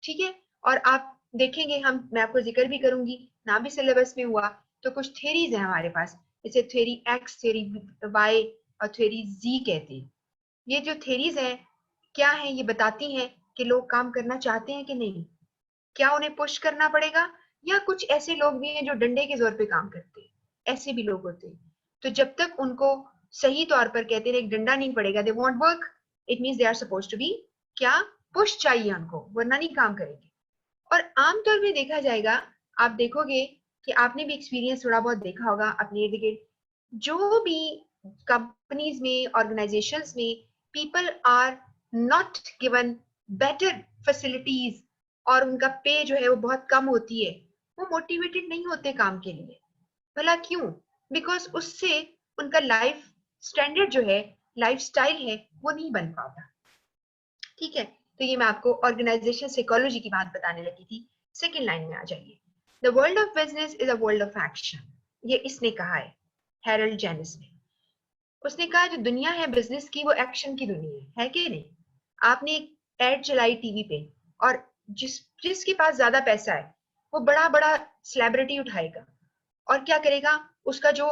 Speaker 1: ठीक है। और आप देखेंगे, मैं आपको जिक्र भी करूंगी, ना भी सिलेबस में हुआ तो कुछ थ्योरीज है हमारे पास, जैसे थ्योरी एक्स, थ्योरी वाई और थ्योरी जी कहते हैं। ये जो थ्योरीज है क्या है, ये बताती हैं कि लोग काम करना चाहते हैं कि नहीं, क्या उन्हें पुश करना पड़ेगा, या कुछ ऐसे लोग भी हैं जो डंडे के जोर पे काम करते हैं, ऐसे भी लोग होते हैं। तो जब तक उनको सही तौर पर कहते हैं एक डंडा नहीं पड़ेगा, they want work, it means they are suppose to be, क्या पुश चाहिए उनको, वरना नहीं काम करेंगे। और आमतौर पे देखा जाएगा, आप देखोगे कि आपने भी एक्सपीरियंस थोड़ा बहुत देखा होगा अपने इर्द गिर्द, जो भी कंपनीज में, ऑर्गेनाइजेशंस में people are not given better facilities और उनका पे जो है वो बहुत कम होती है, वो मोटिवेटेड नहीं होते काम के लिए। भला क्यों? बिकॉज उससे उनका लाइफ स्टैंडर्ड जो है, लाइफ स्टाइल है, वो नहीं बन पाता, ठीक है। तो ये मैं आपको ऑर्गेनाइजेशन साइकोलॉजी की बात बताने लगी थी। सेकेंड लाइन में आ जाइए। The world of business is a world of action, ये इसने कहा है, हैरल्ड जेनिस ने। उसने कहा जो दुनिया है बिजनेस की, वो एक्शन की दुनिया है कि नहीं? आपने एक एड चलाई टीवी पे, और जिसके पास ज्यादा पैसा है वो बड़ा बड़ा सेलिब्रिटी उठाएगा, और क्या करेगा, उसका जो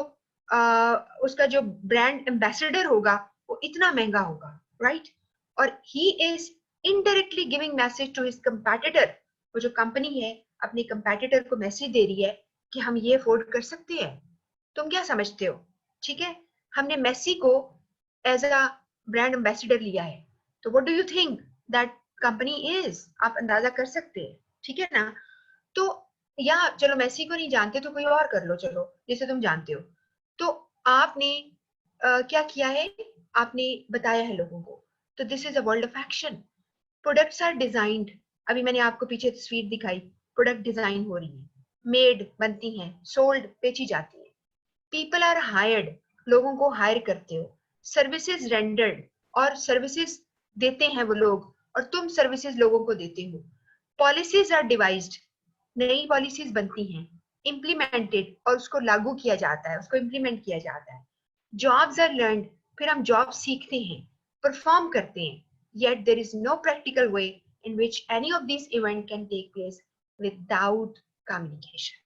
Speaker 1: उसका जो ब्रांड एम्बेसडर होगा वो इतना महंगा होगा, राइट? और he is indirectly giving message to his competitor, वो जो कंपनी है अपने कंपेटिटर को मैसेज दे रही है कि हम ये अफोर्ड कर सकते हैं। तुम क्या समझते हो? ठीक है, हमने मेसी को एज अ ब्रांड एम्बेसडर लिया है, तो what do you think that company is? आप अंदाजा कर सकते हैं, ठीक है ना? तो या चलो मेसी को नहीं जानते तो कोई और कर लो, चलो जैसे तुम जानते हो। तो आपने क्या किया है, आपने बताया है लोगों को। तो this is a world of action. Products are designed, अभी मैंने आपको पीछे तस्वीर दिखाई, प्रोडक्ट डिजाइन हो रही है, मेड बनती हैं, सोल्ड बेची जाती है, पीपल आर हायर्ड, लोगों को हायर करते हो, सर्विसेज रेंडर्ड, और सर्विसेज देते हैं वो लोग, और तुम सर्विसेज लोगों को देते हो, पॉलिसीज आर डिवाइज्ड, नई पॉलिसीज बनती हैं, इम्प्लीमेंटेड, और उसको लागू किया जाता है, उसको इम्प्लीमेंट किया जाता है, जॉब्स आर लर्नड, फिर हम जॉब सीखते हैं, परफॉर्म करते हैं, yet there is no practical way in which any of these events can take place without communication।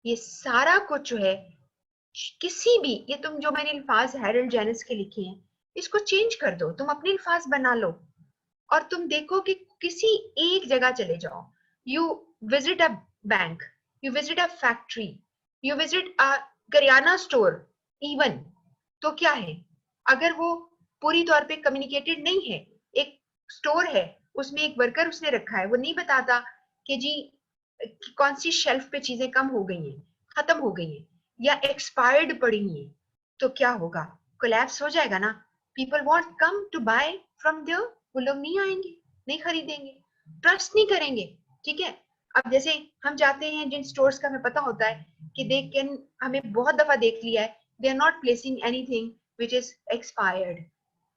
Speaker 1: ये सारा कुछ जो है, किसी भी, ये तुम जो मैंने अल्फाज हैरल्ड जेनिस के लिखे हैं, इसको चेंज कर दो, तुम अपने अल्फाज बना लो, और तुम देखो कि किसी एक जगह चले जाओ, you visit a bank, you visit a factory, you visit a kirana store even, तो क्या है, अगर वो पूरी तौर पे कम्युनिकेटेड नहीं है, एक स्टोर है उसमें एक वर्कर उसने रखा है, वो नहीं बताता कि जी कौन सी शेल्फ पे चीजें कम हो गई हैं, खत्म हो गई हैं, या एक्सपायर्ड पड़ी हैं, तो क्या होगा? कोलैप्स हो जाएगा ना। People want come to buy from there, वो लोग नहीं आएंगे, नहीं खरीदेंगे, ट्रस्ट नहीं करेंगे, ठीक है। अब जैसे हम जाते हैं जिन स्टोर्स का हमें पता होता है कि दे कैन, हमें बहुत दफा देख लिया है, they are not placing anything which is expired,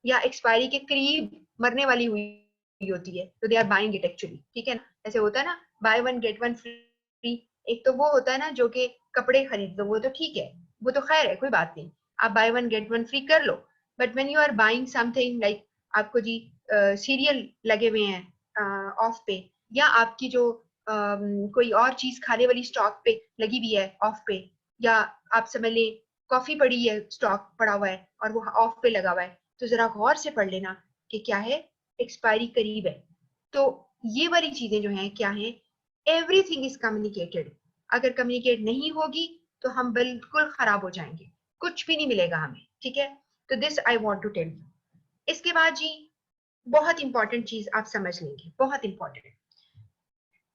Speaker 1: या एक्सपायरी के करीब मरने वाली हुई होती है, तो they are buying it actually, ठीक है ना। ऐसे होता है ना, buy one get one free. एक तो वो होता है ना जो कि कपड़े खरीद लो, वो तो ठीक है, वो तो खैर है, कोई बात नहीं, आप buy one get one free कर लो। But when you are buying something like, आपको जी सीरियल लगे हुए हैं ऑफ पे, या आपकी जो कोई और चीज खाने वाली स्टॉक पे लगी हुई है ऑफ पे, या आप समझ लें कॉफी पड़ी है, स्टॉक पड़ा हुआ है और वो ऑफ पे लगा हुआ है, तो जरा गौर से पढ़ लेना कि क्या है, एक्सपायरी करीब है। तो ये वाली चीजें जो हैं क्या हैं, एवरीथिंग इज कम्युनिकेटेड। अगर कम्युनिकेट नहीं होगी तो हम बिल्कुल खराब हो जाएंगे, कुछ भी नहीं मिलेगा हमें, ठीक है। तो this I want to tell you. इसके बाद जी बहुत इंपॉर्टेंट चीज आप समझ लेंगे, बहुत इंपॉर्टेंट,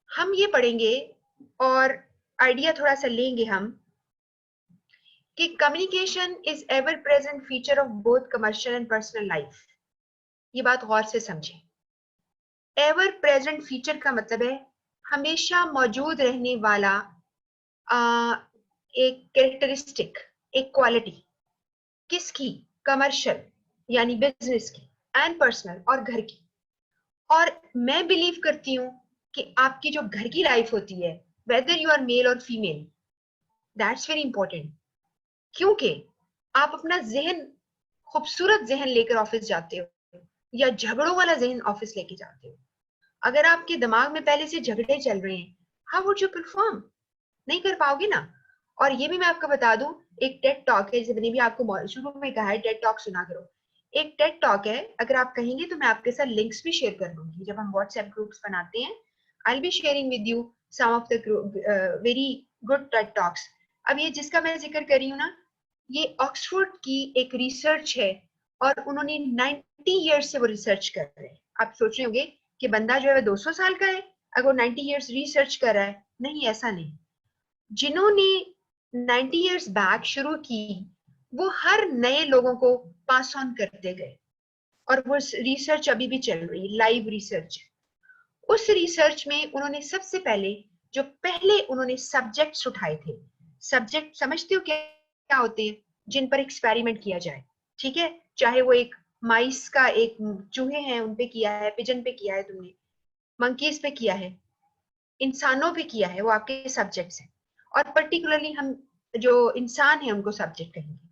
Speaker 1: हम ये पढ़ेंगे और आइडिया थोड़ा सा लेंगे हम कि communication is ever present feature of both commercial and personal life. ये बात गौर से समझें। एवर प्रेजेंट फीचर का मतलब है हमेशा मौजूद रहने वाला एक कैरेक्टरिस्टिक, एक क्वालिटी। किसकी? कमर्शियल यानी बिजनेस की, एंड पर्सनल और घर की। और मैं बिलीव करती हूँ कि आपकी जो घर की लाइफ होती है, वेदर यू आर मेल और फीमेल, दैट्स वेरी इंपॉर्टेंट। क्योंकि आप अपना जहन, खूबसूरत जहन लेकर ऑफिस जाते हो या झगड़ों वाला जहन ऑफिस लेके जाते हो। अगर आपके दिमाग में पहले से झगड़े चल रहे हैं, हाउ वुड यू परफॉर्म? नहीं कर पाओगे ना। और ये भी मैं आपको बता दूं, एक टेड टॉक है, जैसे मैंने भी आपको शुरू में कहा है, टेड टॉक सुना करो। एक टेड टॉक है, अगर आप कहेंगे तो मैं आपके साथ लिंक्स भी शेयर कर दूंगी। जब हम व्हाट्सएप ग्रुप्स बनाते हैं, I will be sharing with you some of the very good TED talks. अब ये जिसका मैं जिक्र कर रही हूँ ना, ये ऑक्सफोर्ड की एक रिसर्च है और उन्होंने 90 ईयर्स से वो रिसर्च कर रहे हैं। आप सोच रहे होंगे कि बंदा जो है वो 200 साल का है अगर 90 ईयर्स रिसर्च कर रहा है। नहीं, ऐसा नहीं। जिन्होंने 90 ईयर्स बैक शुरू की, वो हर नए लोगों को पास ऑन करते गए और वो रिसर्च अभी भी चल रही है, लाइव रिसर्च। उस रिसर्च में उन्होंने सबसे पहले उन्होंने सब्जेक्ट्स उठाए थे। सब्जेक्ट समझते हो क्या क्या होते हैं? जिन पर एक्सपेरिमेंट किया जाए, ठीक है। चाहे वो एक माइस का, एक चूहे हैं उन पे किया है, पिजन पे किया है तुमने, मंकीज पे किया है, इंसानों पे किया है, वो आपके सब्जेक्ट्स हैं। और पर्टिकुलरली हम जो इंसान है उनको सब्जेक्ट कहेंगे।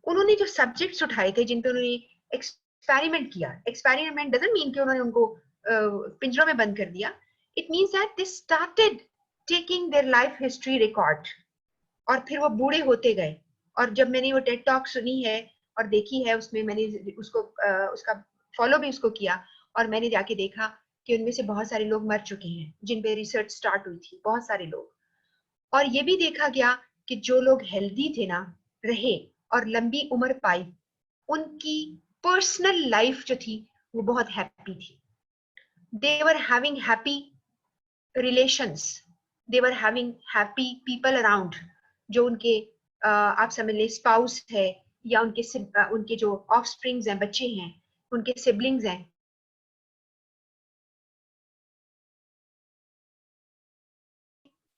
Speaker 1: उन्होंने जो सब्जेक्ट्स उठाए थे जिन पे उन्होंने एक्सपेरिमेंट किया, एक्सपेरिमेंट डजंट मीन कि उन्होंने उनको पिंजरों में बंद कर दिया। It means that they started taking their life history record, और फिर वो बूढ़े होते गए। और जब मैंने वो टेड टॉक सुनी है और देखी है, उसमें मैंने उसको उसका फॉलो भी उसको किया, और मैंने जाके देखा कि उनमें से बहुत सारे लोग मर चुके हैं जिन पे रिसर्च स्टार्ट हुई थी, बहुत सारे लोग। और ये भी देखा गया कि जो लोग हेल्दी थे ना, रहे और लंबी उम्र पाई, उनकी पर्सनल लाइफ जो थी वो बहुत हैप्पी थी। They were having happy relations, they were having happy people around. जो उनके आप समझ ले स्पाउस है, या उनके जो ऑफ स्प्रिंग्स हैं, बच्चे हैं, उनके सिबलिंग्स हैं।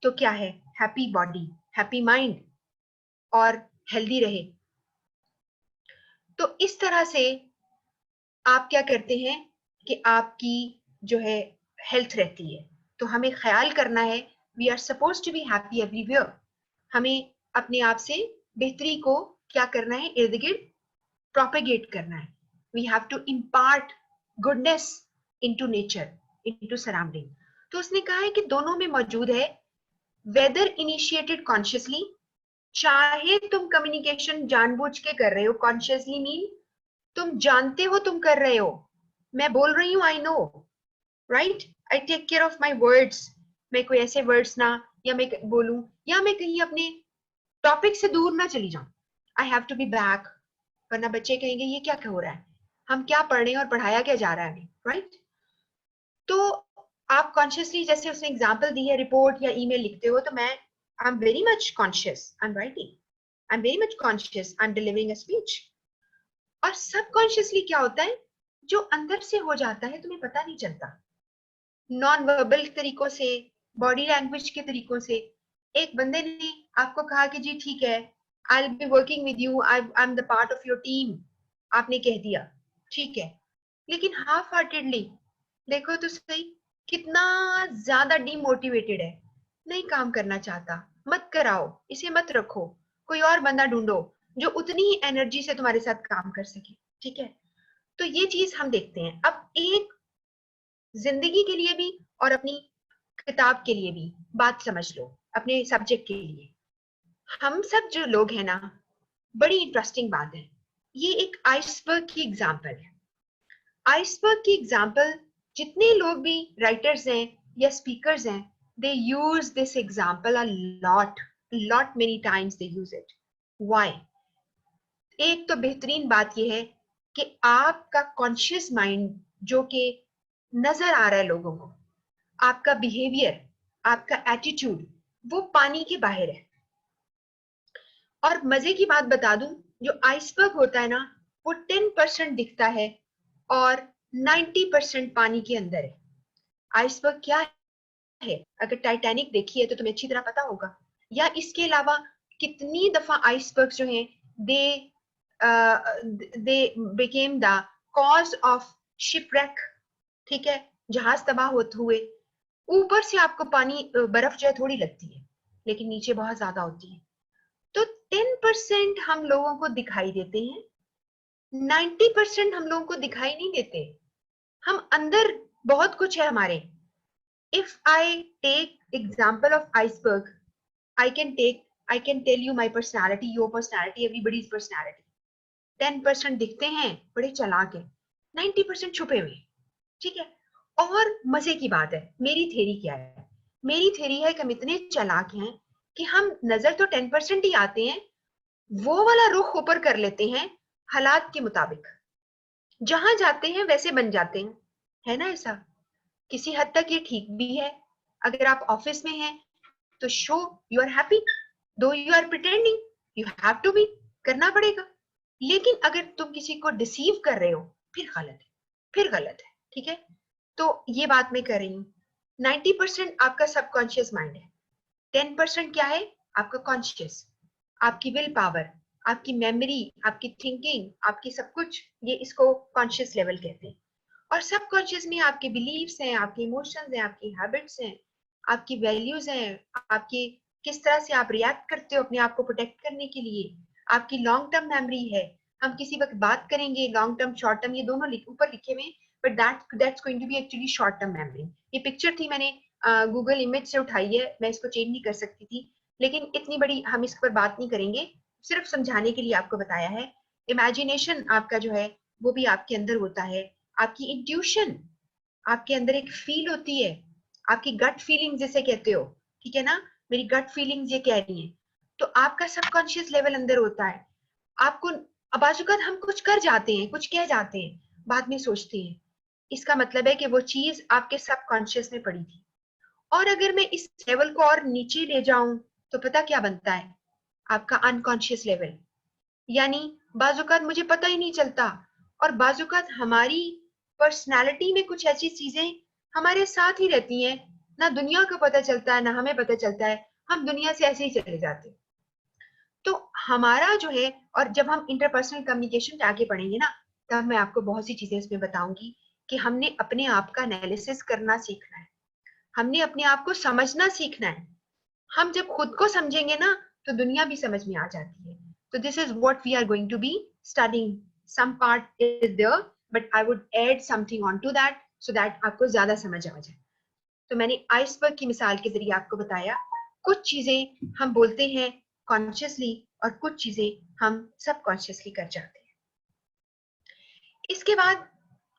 Speaker 1: तो क्या है? हैप्पी बॉडी, हैप्पी माइंड, और हेल्दी रहे। तो इस तरह से आप क्या करते हैं कि आपकी जो है हेल्थ रहती है। तो हमें ख्याल करना है, we are suppose to be happy everywhere. हमें अपने आप से बेहतरी को क्या करना है, इर्द गिर्द प्रोपेगेट करना है। We have to impart goodness into nature, into surrounding. तो उसने कहा है कि दोनों में मौजूद है, वेदर इनिशिएटेड कॉन्शियसली, चाहे तुम कम्युनिकेशन जानबूझ के कर रहे हो, कॉन्शियसली मीन तुम जानते हो तुम कर रहे हो। मैं बोल रही हूँ, I know, right, I take care of my words. मैं कोई ऐसे वर्ड्स ना या मैं बोलूं, या मैं कहीं अपने टॉपिक से दूर ना चली जाऊं। I have to be back, वरना बच्चे कहेंगे ये क्या हो रहा है, हम क्या पढ़ रहे हैं और पढ़ाया क्या जा रहा है, राइट। तो आप कॉन्शियसली, जैसे उसने एग्जाम्पल दी है, रिपोर्ट या ईमेल लिखते हो, तो मैं I am very much conscious, I am writing, I am very much conscious, I am delivering a speech. और सबकॉन्शियसली क्या होता है, जो अंदर से हो जाता है तुम्हें पता नहीं चलता, नॉन वर्बल तरीकों से, बॉडी लैंग्वेज के तरीकों से। एक बंदे ने आपको कहा कि जी ठीक है, आई will be working with you, I am the part of your team, आपने कह दिया, ठीक है। लेकिन हाफ हार्टेडली देखो तो सही, कितना ज्यादा डीमोटिवेटेड है, नहीं काम करना चाहता। मत कराओ, इसे मत रखो, कोई और बंदा ढूंढो जो उतनी ही एनर्जी से तुम्हारे साथ काम कर सके, ठीक है। तो ये चीज हम देखते हैं। अब एक जिंदगी के लिए भी और अपनी किताब के लिए भी बात समझ लो, अपने सब्जेक्ट के लिए। हम सब जो लोग हैं ना, बड़ी इंटरेस्टिंग बात है, ये एक आइसबर्ग की एग्जांपल है। आइसबर्ग की एग्जाम्पल जितने लोग भी राइटर्स हैं या स्पीकर्स हैं, they use this example a lot many times they use it. Why? एक तो बेहतरीन बात यह है कि आपका कॉन्शियस माइंड जो कि नजर आ रहा है लोगों को, आपका बिहेवियर, आपका एटीट्यूड, वो पानी के बाहर है। और मजे की बात बता दूं, जो आइसबर्ग होता है ना, वो 10% दिखता है और 90% पानी के अंदर है। आइसबर्ग क्या है? अगर टाइटैनिक देखी है तो तुम्हें अच्छी तरह पता होगा। या इसके अलावा कितनी दफा आइसबर्ग जो हैं, they they became the cause of shipwreck, ठीक है, जहाज तबाह होते हुए। ऊपर से आपको पानी बर्फ जो है थोड़ी लगती है, लेकिन नीचे बहुत ज्यादा होती है। तो 10% हम लोगों को दिखाई देते हैं, 90% हम लोगों को दिखाई नहीं देते। हम अंदर बहुत कुछ है हमारे। If I take example of iceberg, I can tell you my personality, your personality, everybody's personality. 10% दिखते हैं बड़े चालाक हैं, 90% छुपे हुए, ठीक है। और मजे की बात है, मेरी थ्योरी क्या है? मेरी थ्योरी है कि हम इतने चालाक हैं कि हम नजर तो 10% ही आते हैं, वो वाला रुख ऊपर कर लेते हैं हालात के मुताबिक। जहां जाते हैं वैसे बन जाते हैं, है ना ऐसा? किसी हद तक ये ठीक भी है। अगर आप ऑफिस में हैं तो show you are happy, though you are pretending, you have to be, करना पड़ेगा। लेकिन अगर तुम किसी को डिसीव कर रहे हो, फिर गलत है, फिर गलत है, ठीक है। तो ये बात मैं कर रही हूँ, 90% आपका सबकॉन्शियस माइंड है, 10% क्या है? आपका कॉन्शियस, आपकी विल पावर, आपकी मेमोरी, आपकी थिंकिंग, आपकी सब कुछ, ये इसको कॉन्शियस लेवल कहते हैं। और सबकॉन्शियस में आपके बिलीव्स हैं, आपके इमोशंस हैं, आपकी हैबिट्स हैं, आपकी वैल्यूज हैं, आपकी किस तरह से आप रिएक्ट करते हो अपने आप को प्रोटेक्ट करने के लिए, आपकी लॉन्ग टर्म मेमोरी है। हम किसी वक्त बात करेंगे, लॉन्ग टर्म शॉर्ट टर्म ये दोनों ऊपर लिखे हुए, but that's going to be actually short term memory. ये पिक्चर थी, मैंने गूगल इमेज से उठाई है, मैं इसको चेंज नहीं कर सकती थी, लेकिन इतनी बड़ी हम इस पर बात नहीं करेंगे, सिर्फ समझाने के लिए आपको बताया है। इमेजिनेशन आपका जो है वो भी आपके अंदर होता है, आपकी इंट्यूशन, आपके अंदर एक फील होती है, आपकी गट फीलिंग जिसे कहते हो, ठीक है ना, मेरी गट फीलिंग्स ये कह रही है। तो आपका सबकॉन्शियस लेवल अंदर होता है। आपको अबाजुकत हम कुछ कर जाते हैं, कुछ कह जाते हैं, बाद में सोचते हैं, इसका मतलब है कि वो चीज आपके सबकॉन्शियस में पड़ी थी। और अगर मैं इस लेवल को और नीचे ले जाऊं तो पता क्या बनता है? आपका अनकॉन्शियस लेवल। यानी बाजुकात मुझे पता ही नहीं चलता, और बाजुकात हमारी पर्सनालिटी में कुछ ऐसी चीजें हमारे साथ ही रहती हैं, ना दुनिया को पता चलता है ना हमें पता चलता है, हम दुनिया से ऐसे ही चले जाते हैं। तो हमारा जो है, और जब हम इंटरपर्सनल कम्युनिकेशन आगे पढ़ेंगे ना, तब मैं आपको बहुत सी चीजें इसमें बताऊंगी कि हमने अपने आप का एनालिसिस करना सीखना है, हमने अपने आप को समझना सीखना है। हम जब खुद को समझेंगे ना, तो दुनिया भी समझ में आ जाती है। तो this is what we are going to be studying. Some part is there, but I would add something on to that so that आपको ज्यादा समझ आ जाए। तो मैंने आइसबर्ग की मिसाल के जरिए आपको बताया, कुछ चीजें हम बोलते हैं कॉन्शियसली और कुछ चीजें हम सबकॉन्शियसली कर जाते हैं। इसके बाद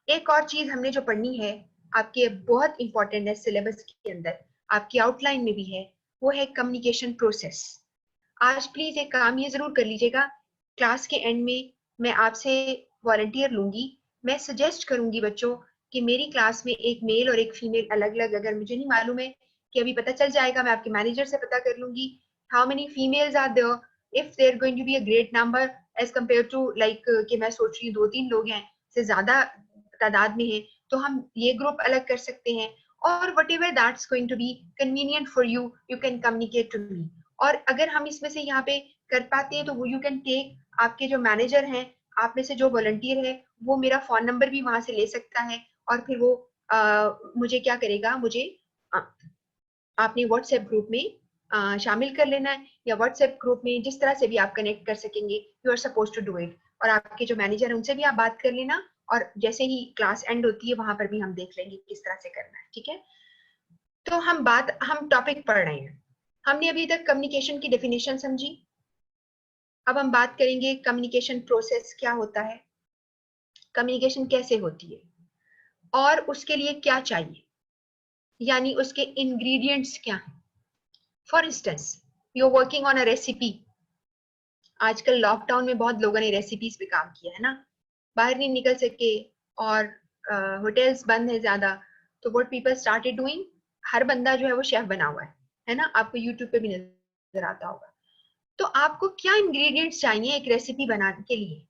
Speaker 1: एक और चीज हमने जो पढ़नी है, आपके बहुत इंपॉर्टेंट है सिलेबस के अंदर, आपकी आउटलाइन में भी है, वो है कम्युनिकेशन प्रोसेस। आज प्लीज एक काम ये जरूर कर लीजिएगा, क्लास के एंड में मैं आपसे वॉलंटियर लूंगी, मैं सजेस्ट करूंगी बच्चों कि मेरी क्लास में एक मेल और एक फीमेल अलग अलग, अगर मुझे नहीं मालूम है कि अभी पता चल जाएगा, मैं आपके मैनेजर से पता कर लूंगी how many females are there, if they're going to be a great number as compare to like कि मैं सोच रही हूँ 2-3 लोग हैं से ज्यादा तादाद में है, तो हम ये ग्रुप अलग कर सकते हैं। और whatever that's going to be convenient for you, you can communicate to me. और अगर हम इसमें से यहाँ पे कर पाते हैं तो वो यू कैन टेक, आपके जो मैनेजर हैं, आप में से जो वॉलंटियर है, वो मेरा फोन नंबर भी वहां से ले सकता है, और फिर वो मुझे क्या करेगा, मुझे आ, आपने व्हाट्सएप ग्रुप में शामिल कर लेना है, या व्हाट्सएप ग्रुप में जिस तरह से भी आप कनेक्ट कर सकेंगे, you are suppose to do it. और आपके जो मैनेजर है उनसे भी आप बात कर लेना, और जैसे ही क्लास एंड होती है वहां पर भी हम देख लेंगे किस तरह से करना है, ठीक है। तो हम टॉपिक पढ़ रहे हैं, हमने अभी तक कम्युनिकेशन की डेफिनेशन समझी। अब हम बात करेंगे कम्युनिकेशन प्रोसेस क्या होता है, कम्युनिकेशन कैसे होती है। और उसके लिए क्या चाहिए, यानी उसके इंग्रेडिएंट्स क्या हैं। For instance, you are working on a recipe. आजकल लॉकडाउन में बहुत लोगों ने रेसिपीज पे काम किया है ना, बाहर नहीं निकल सके और होटल्स बंद है ज्यादा, तो व्हाट पीपल स्टार्टेड डूइंग, हर बंदा जो है वो शेफ बना हुआ है ना, आपको यूट्यूब पे भी नजर आता होगा। तो आपको क्या इंग्रेडिएंट्स चाहिए एक रेसिपी बनाने के लिए,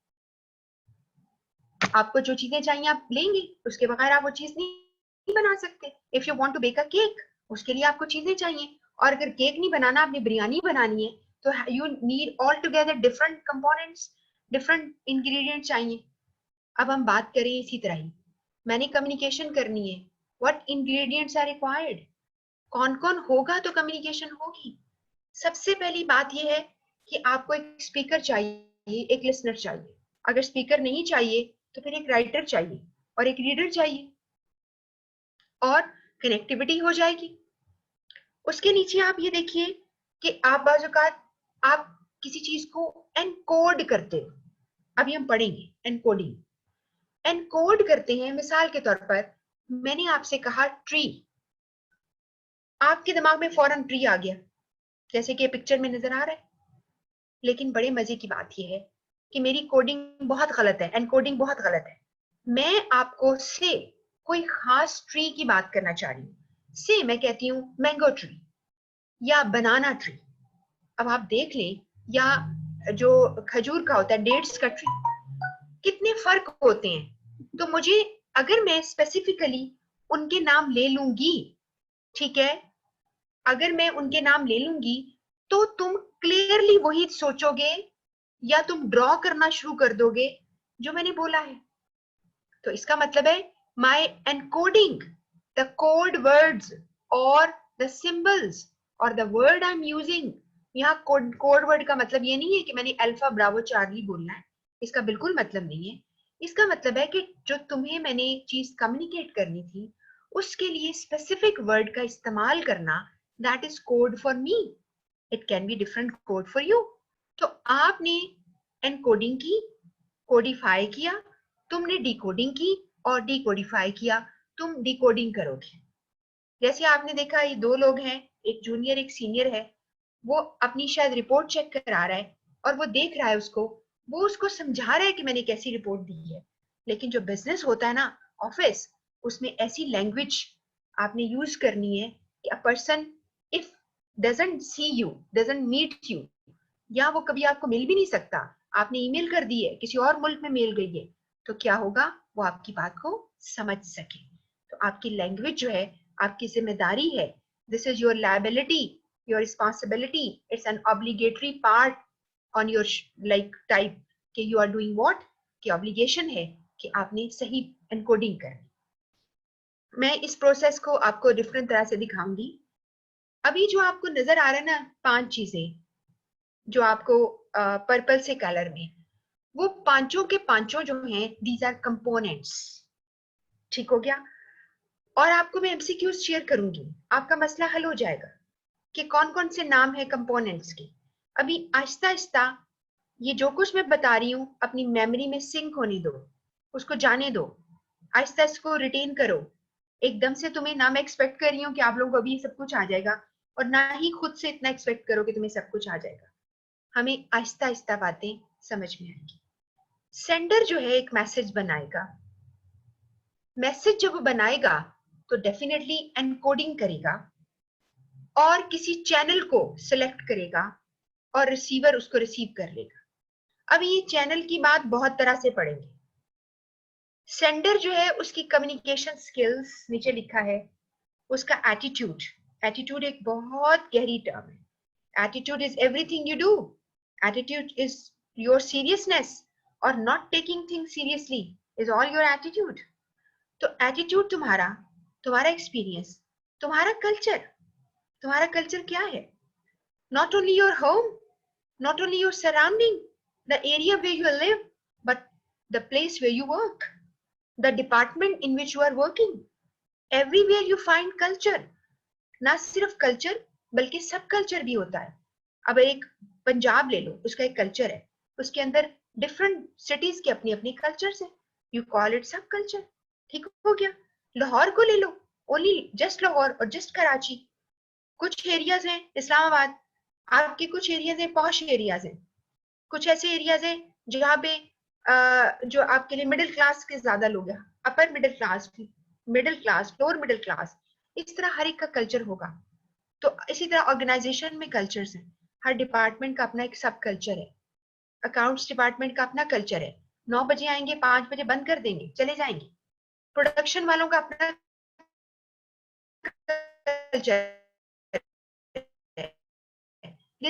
Speaker 1: आपको जो चीजें चाहिए आप लेंगे, उसके बगैर आप वो चीज नहीं बना सकते। If you want to bake a cake, उसके लिए आपको चीजें चाहिए, और अगर केक नहीं बनाना, आपने बिरयानी बनानी है, तो you need all together different components, different ingredients चाहिए। अब हम बात करें इसी तरह ही, मैंने कम्युनिकेशन करनी है, व्हाट इंग्रेडिएंट्स आर रिक्वायर्ड, कौन कौन होगा तो कम्युनिकेशन होगी। सबसे पहली बात यह है कि आपको एक स्पीकर चाहिए, एक लिसनर चाहिए। अगर स्पीकर नहीं चाहिए तो फिर एक राइटर चाहिए और एक रीडर चाहिए, और कनेक्टिविटी हो जाएगी। उसके नीचे आप ये देखिए कि आप बाज़-औक़ात आप किसी चीज को एनकोड करते हो। अभी हम पढ़ेंगे एनकोडिंग। एनकोड करते हैं, मिसाल के तौर पर मैंने आपसे कहा ट्री, आपके दिमाग में फौरन ट्री आ गया, जैसे कि पिक्चर में नजर आ रहा है। लेकिन बड़े मजे की बात यह है कि मेरी कोडिंग बहुत गलत है, एनकोडिंग बहुत गलत है। मैं आपको से कोई खास ट्री की बात करना चाह रही हूँ। से मैं कहती हूँ मैंगो ट्री या बनाना ट्री। अब आप देख लें, या जो खजूर का होता है, डेट्स का ट्री, कितने फर्क होते हैं। तो मुझे, अगर मैं स्पेसिफिकली उनके नाम ले लूंगी, ठीक है, अगर मैं उनके नाम ले लूंगी, तो तुम क्लियरली वही सोचोगे या तुम ड्रॉ करना शुरू कर दोगे जो मैंने बोला है। तो इसका मतलब है my encoding the code words और द सिंबल्स और the word I am using. यहाँ कोड वर्ड का मतलब ये नहीं है कि मैंने अल्फा ब्रावो चार्ली बोलना है, इसका बिल्कुल मतलब नहीं है। इसका मतलब है कि जो तुम्हें मैंने चीज कम्युनिकेट करनी थी, उसके लिए स्पेसिफिक वर्ड का इस्तेमाल करना, that is code for me. It can be different code for you. तो आपने एनकोडिंग की, कोडिफाई किया, तुमने डिकोडिंग की और डिकोडिफाई किया, तुम डिकोडिंग करोगे। जैसे आपने देखा ये दो लोग हैं, एक जूनियर एक सीनियर है, वो अपनी शायद रिपोर्ट चेक करा रहा है और वो देख रहा है उसको, वो उसको समझा रहा है कि मैंने कैसी रिपोर्ट दी है। लेकिन जो बिजनेस होता है ना, ऑफिस, उसमें ऐसी लैंग्वेज आपने यूज करनी है कि a person if doesn't see you, doesn't meet you, या वो कभी आपको मिल भी नहीं सकता, आपने ईमेल कर दी है, किसी और मुल्क में मेल गई है, तो क्या होगा, वो आपकी बात को समझ सके। तो आपकी लैंग्वेज जो है आपकी जिम्मेदारी है। This is your liability, your responsibility, it's an obligatory part on your like type कि यू आर डूइंग व्हाट, कि ऑब्लिगेशन है कि आपने सही एनकोडिंग करनी। मैं इस प्रोसेस को आपको डिफरेंट तरह से दिखाऊंगी। अभी जो आपको नजर आ रहा है ना, 5 चीजें जो आपको पर्पल से कलर में, वो पांचों के पांचों जो हैं, दीज आर कंपोनेंट्स। ठीक हो गया। और आपको मैं एमसीक्यूज शेयर करूंगी, आपका मसला हल हो जाएगा कि कौन कौन से नाम है कंपोनेंट्स के। अभी आहिस्ता आहिस्ता ये जो कुछ मैं बता रही हूँ अपनी मेमोरी में सिंक होने दो, उसको जाने दो, आहिस्ता इसको रिटेन करो। एकदम से तुम्हें ना मैं एक्सपेक्ट कर रही हूँ कि आप लोगों को अभी सब कुछ आ जाएगा, और ना ही खुद से इतना एक्सपेक्ट करो कि तुम्हें सब कुछ आ जाएगा। हमें आहिस्ता आहिस्ता बातें समझ में आएंगी। सेंडर जो है एक मैसेज बनाएगा, मैसेज जब वो बनाएगा तो डेफिनेटली एनकोडिंग करेगा और किसी चैनल को सिलेक्ट करेगा और रिसीवर उसको रिसीव कर लेगा। अब ये चैनल की बात बहुत तरह से पढ़ेंगे। सेंडर जो है उसकी कम्युनिकेशन स्किल्स नीचे लिखा है, उसका एटीट्यूड, एटीट्यूड एक बहुत गहरी टर्म है। Attitude is everything you do, attitude is your seriousness और not taking things seriously is all your attitude. तो एटीट्यूड तुम्हारा, तुम्हारा एक्सपीरियंस, तुम्हारा कल्चर, तुम्हारा कल्चर क्या है, not only your home, not only your surrounding, the area where you live, but the place where you work, the department in which you are working. Everywhere you find culture. ना सिर्फ culture बल्कि सब culture भी होता है। अब एक पंजाब ले लो, उसका एक कल्चर है, उसके अंदर डिफरेंट सिटीज के अपनी अपनी कल्चर्स है, यू कॉल इट सब कल्चर। ठीक हो गया। लाहौर को ले लो, ओनली जस्ट लाहौर और जस्ट कराची, कुछ एरियाज हैं इस्लामाबाद, आपके कुछ एरियाज हैं पॉश एरियाज हैं, कुछ ऐसे एरियाज हैं जहाँ पे जो आपके लिए मिडिल क्लास के ज्यादा लोग हैं, upper middle class, middle class, lower middle class, इस तरह हर एक का कल्चर होगा। तो इसी तरह ऑर्गेनाइजेशन में कल्चर्स हैं, हर डिपार्टमेंट का अपना एक सब कल्चर है, अकाउंट्स डिपार्टमेंट का अपना कल्चर है, 9 बजे आएंगे 5 बजे बंद कर देंगे चले जाएंगे, प्रोडक्शन वालों का अपना कल्चर है,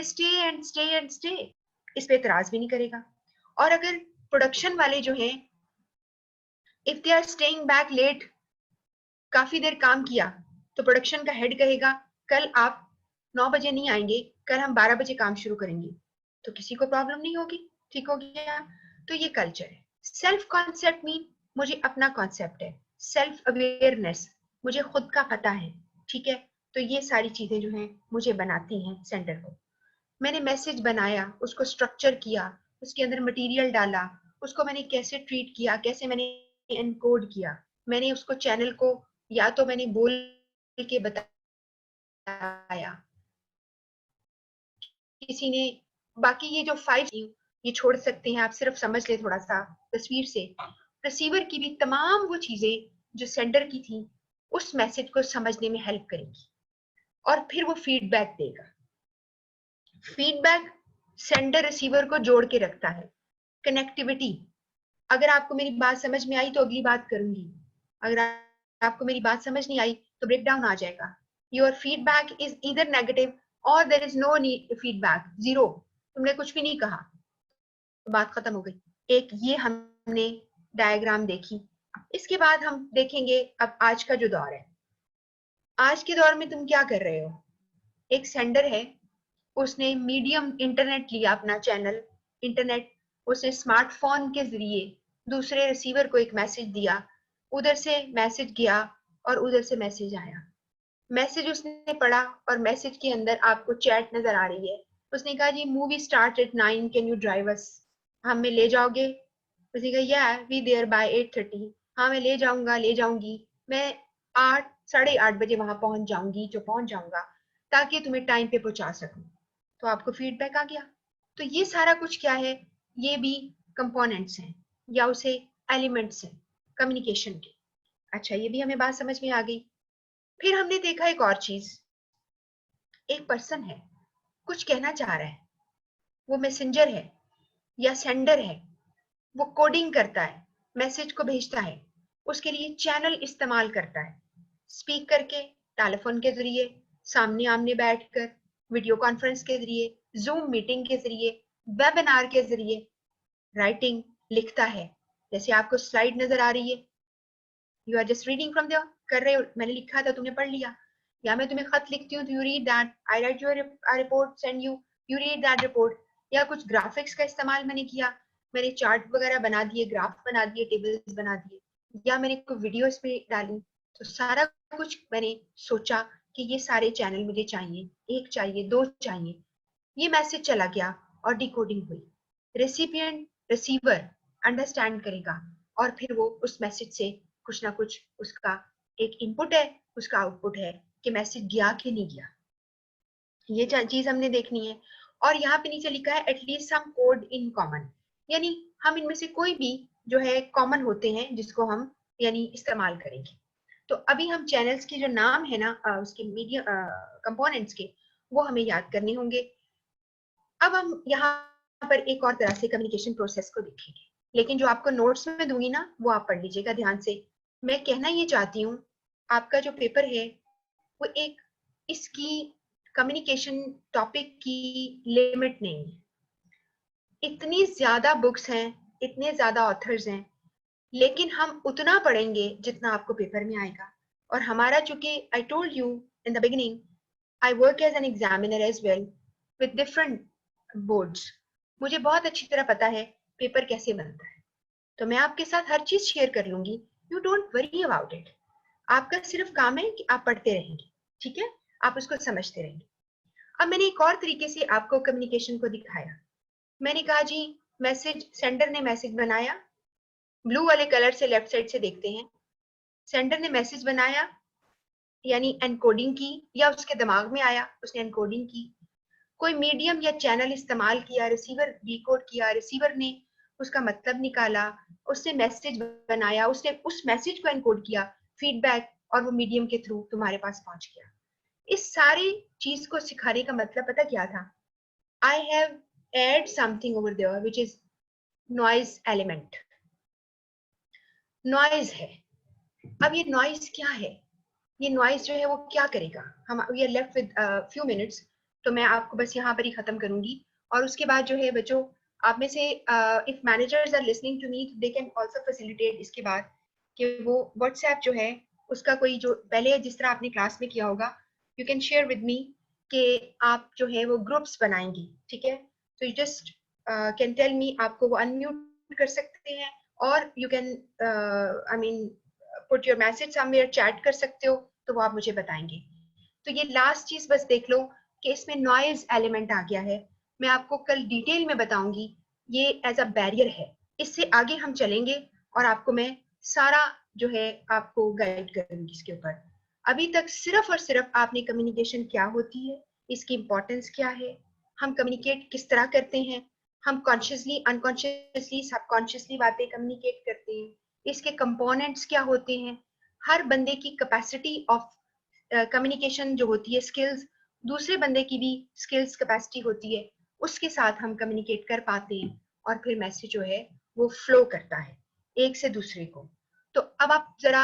Speaker 1: stay and stay and stay, इस पे एतराज भी नहीं करेगा। और अगर प्रोडक्शन वाले जो हैं, if they are staying back late, काफी देर काम किया, तो प्रोडक्शन का हेड कहेगा कल आप 9 बजे नहीं आएंगे, कल हम 12 बजे काम शुरू करेंगे, तो किसी को प्रॉब्लम नहीं होगी। ठीक हो गया। तो ये कल्चर है। सेल्फ कॉन्सेप्ट मीन मुझे अपना कॉन्सेप्ट है, सेल्फ अवेयरनेस मुझे खुद का पता है। ठीक है, तो ये सारी चीजें जो हैं मुझे बनाती हैं सेंटर को। मैंने मैसेज बनाया, उसको स्ट्रक्चर किया, उसके अंदर मटेरियल डाला, उसको मैंने कैसे ट्रीट किया, कैसे मैंने एनकोड किया, मैंने उसको चैनल को या तो मैंने बोल के बताया, किसी ने, बाकी ये जो 5 ये छोड़ सकते हैं आप, सिर्फ समझ ले थोड़ा सा तस्वीर से। रिसीवर की भी तमाम वो चीजें जो सेंडर की थी उस मैसेज को समझने में हेल्प करेंगी, और फिर वो फीडबैक देगा। फीडबैक सेंडर रिसीवर को जोड़ के रखता है, कनेक्टिविटी। अगर आपको मेरी बात समझ में आई तो अगली बात करूंगी, अगर आपको मेरी बात समझ नहीं आई तो ब्रेक डाउन आ जाएगा। Your feedback is either negative और there is no feedback, zero, तुमने कुछ भी नहीं कहा, तो बात खत्म हो गई। एक ये हमने डायग्राम देखी। इसके बाद हम देखेंगे अब आज का जो दौर है। आज के दौर में तुम क्या कर रहे हो? एक सेंडर है, उसने मीडियम इंटरनेट लिया, अपना चैनल इंटरनेट, उसने स्मार्टफोन के जरिए दूसरे रिसीवर को एक मैसेज दिया, उधर से मैसेज गया और उधर से मैसेज आया। मैसेज उसने पढ़ा और मैसेज के अंदर आपको चैट नजर आ रही है। उसने कहा जी movie start at 9, can you drive us, हमें ले जाओगे? उसने कहा या वी देयर बाय 8:30, हाँ मैं ले जाऊंगा, ले जाऊंगी, मैं 8, 8:30 बजे वहां पहुंच जाऊंगी, जो पहुंच जाऊंगा, ताकि तुम्हें टाइम पे पहुंचा सकूं। तो आपको फीडबैक आ गया। तो ये सारा कुछ क्या है? ये भी कंपोनेंट्स हैं या उसे एलिमेंट्स हैं कम्युनिकेशन के। अच्छा, ये भी हमें बात समझ में आ गई। फिर हमने देखा एक और चीज, एक पर्सन है, कुछ कहना चाह रहा है, वो मैसेंजर है या सेंडर है, वो कोडिंग करता है, मैसेज को भेजता है, उसके लिए चैनल इस्तेमाल करता है, स्पीक करके, टेलीफोन के जरिए, सामने आमने बैठकर, वीडियो कॉन्फ्रेंस के जरिए, जूम मीटिंग के जरिए, वेबिनार के जरिए, राइटिंग लिखता है। जैसे आपको स्लाइड नजर आ रही है, you are just reading from the, कर रहे हो, मैंने लिखा था तुमने पढ़ लिया, या मैं तुम्हें खत लिखती हूँ तो you read that, I right your report send you, you read that report. या कुछ ग्राफिक्स का इस्तेमाल मैंने किया, मैंने चार्ट वगैरह बना दिए, ग्राफ बना दिए, टेबल्स बना दिए, या मैंने कोई वीडियो इसमें डाली। तो सारा कुछ मैंने सोचा कि ये सारे चैनल मुझे चाहिए, एक चाहिए, दो चाहिए, ये मैसेज चला गया और डिकोडिंग हुई। रेसिपिएंट, रिसीवर अंडरस्टैंड करेगा और फिर वो उस मैसेज से कुछ ना कुछ, उसका एक इनपुट है, उसका आउटपुट है कि मैसेज गया कि नहीं गया। ये चीज हमने देखनी है। और यहाँ पे नीचे लिखा है at least some code in common, यानी हम इनमें से कोई भी जो है कॉमन होते हैं जिसको हम यानी इस्तेमाल करेंगे। तो अभी हम चैनल्स के जो नाम है ना, उसके मीडिया कंपोनेंट्स के, वो हमें याद करने होंगे। अब हम यहाँ पर एक और तरह से कम्युनिकेशन प्रोसेस को देखेंगे, लेकिन जो आपको नोट्स में दूंगी ना वो आप पढ़ लीजिएगा ध्यान से। मैं कहना ये चाहती हूँ, आपका जो पेपर है वो एक, इसकी कम्युनिकेशन टॉपिक की लिमिट नहीं है। इतनी ज्यादा बुक्स हैं, इतने ज्यादा ऑथर्स हैं, लेकिन हम उतना पढ़ेंगे जितना आपको पेपर में आएगा। और हमारा, चूंकि I told you in the beginning, I work as an examiner as well with different boards. मुझे बहुत अच्छी तरह पता है पेपर कैसे बनता है, तो मैं आपके साथ हर चीज शेयर कर लूंगी। You don't worry about it. आपका सिर्फ काम है कि आप पढ़ते रहेंगे, ठीक है, आप उसको समझते रहेंगे। अब मैंने एक और तरीके से आपको कम्युनिकेशन को दिखाया। मैंने कहा जी मैसेज, सेंडर ने मैसेज बनाया, ब्लू वाले कलर से लेफ्ट साइड से देखते हैं, सेंडर ने मैसेज बनाया यानी एनकोडिंग की, या उसके दिमाग में आया उसने एनकोडिंग की, कोई मीडियम या चैनल इस्तेमाल किया, रिसीवर डिकोड किया, रिसीवर ने उसका मतलब निकाला, उसने मैसेज बनाया, उसने उस मैसेज को एनकोड किया, फीडबैक, और वो मीडियम के थ्रू तुम्हारे पास पहुंच गया। इस सारी चीज को सिखाने का मतलब पता क्या था? I have add something over there which is noise element. Noise है। अब ये नॉइज क्या है? ये नॉइज जो है वो क्या करेगा? हम we are left with few minutes, तो मैं आपको बस यहाँ पर ही खत्म करूंगी। और उसके बाद जो है बच्चों, आप में से if managers are listening to me, they can also facilitate इसके बाद कि वो व्हाट्सएप जो है उसका कोई जो पहले जिस तरह आपने क्लास में किया होगा, you can share with me कि आप जो है वो ग्रुप्स बनाएंगी, ठीक है? तो you just can tell me, आपको वो अनम्यूट कर सकते हैं, और you can I mean put your message somewhere, chat कर सकते हो, तो वो आप मुझे बताएंगे। तो ये लास्ट चीज बस देख लो कि इसमें नॉइज एलिमेंट आ गया है। मैं आपको कल डिटेल में बताऊंगी, ये एज अ बैरियर है। इससे आगे हम चलेंगे और आपको मैं सारा जो है आपको गाइड करूंगी इसके ऊपर। अभी तक सिर्फ और सिर्फ आपने कम्युनिकेशन क्या होती है, इसकी इंपॉर्टेंस क्या है, हम कम्युनिकेट किस तरह करते हैं, हम कॉन्शियसली, अनकॉन्शियसली, सबकॉन्शियसली बातें कम्युनिकेट करते हैं, इसके कंपोनेंट्स क्या होते हैं, हर बंदे की कैपेसिटी ऑफ कम्युनिकेशन जो होती है, स्किल्स, दूसरे बंदे की भी स्किल्स कैपेसिटी होती है, उसके साथ हम कम्युनिकेट कर पाते हैं, और फिर मैसेज जो है वो फ्लो करता है एक से दूसरे को। तो अब आप जरा,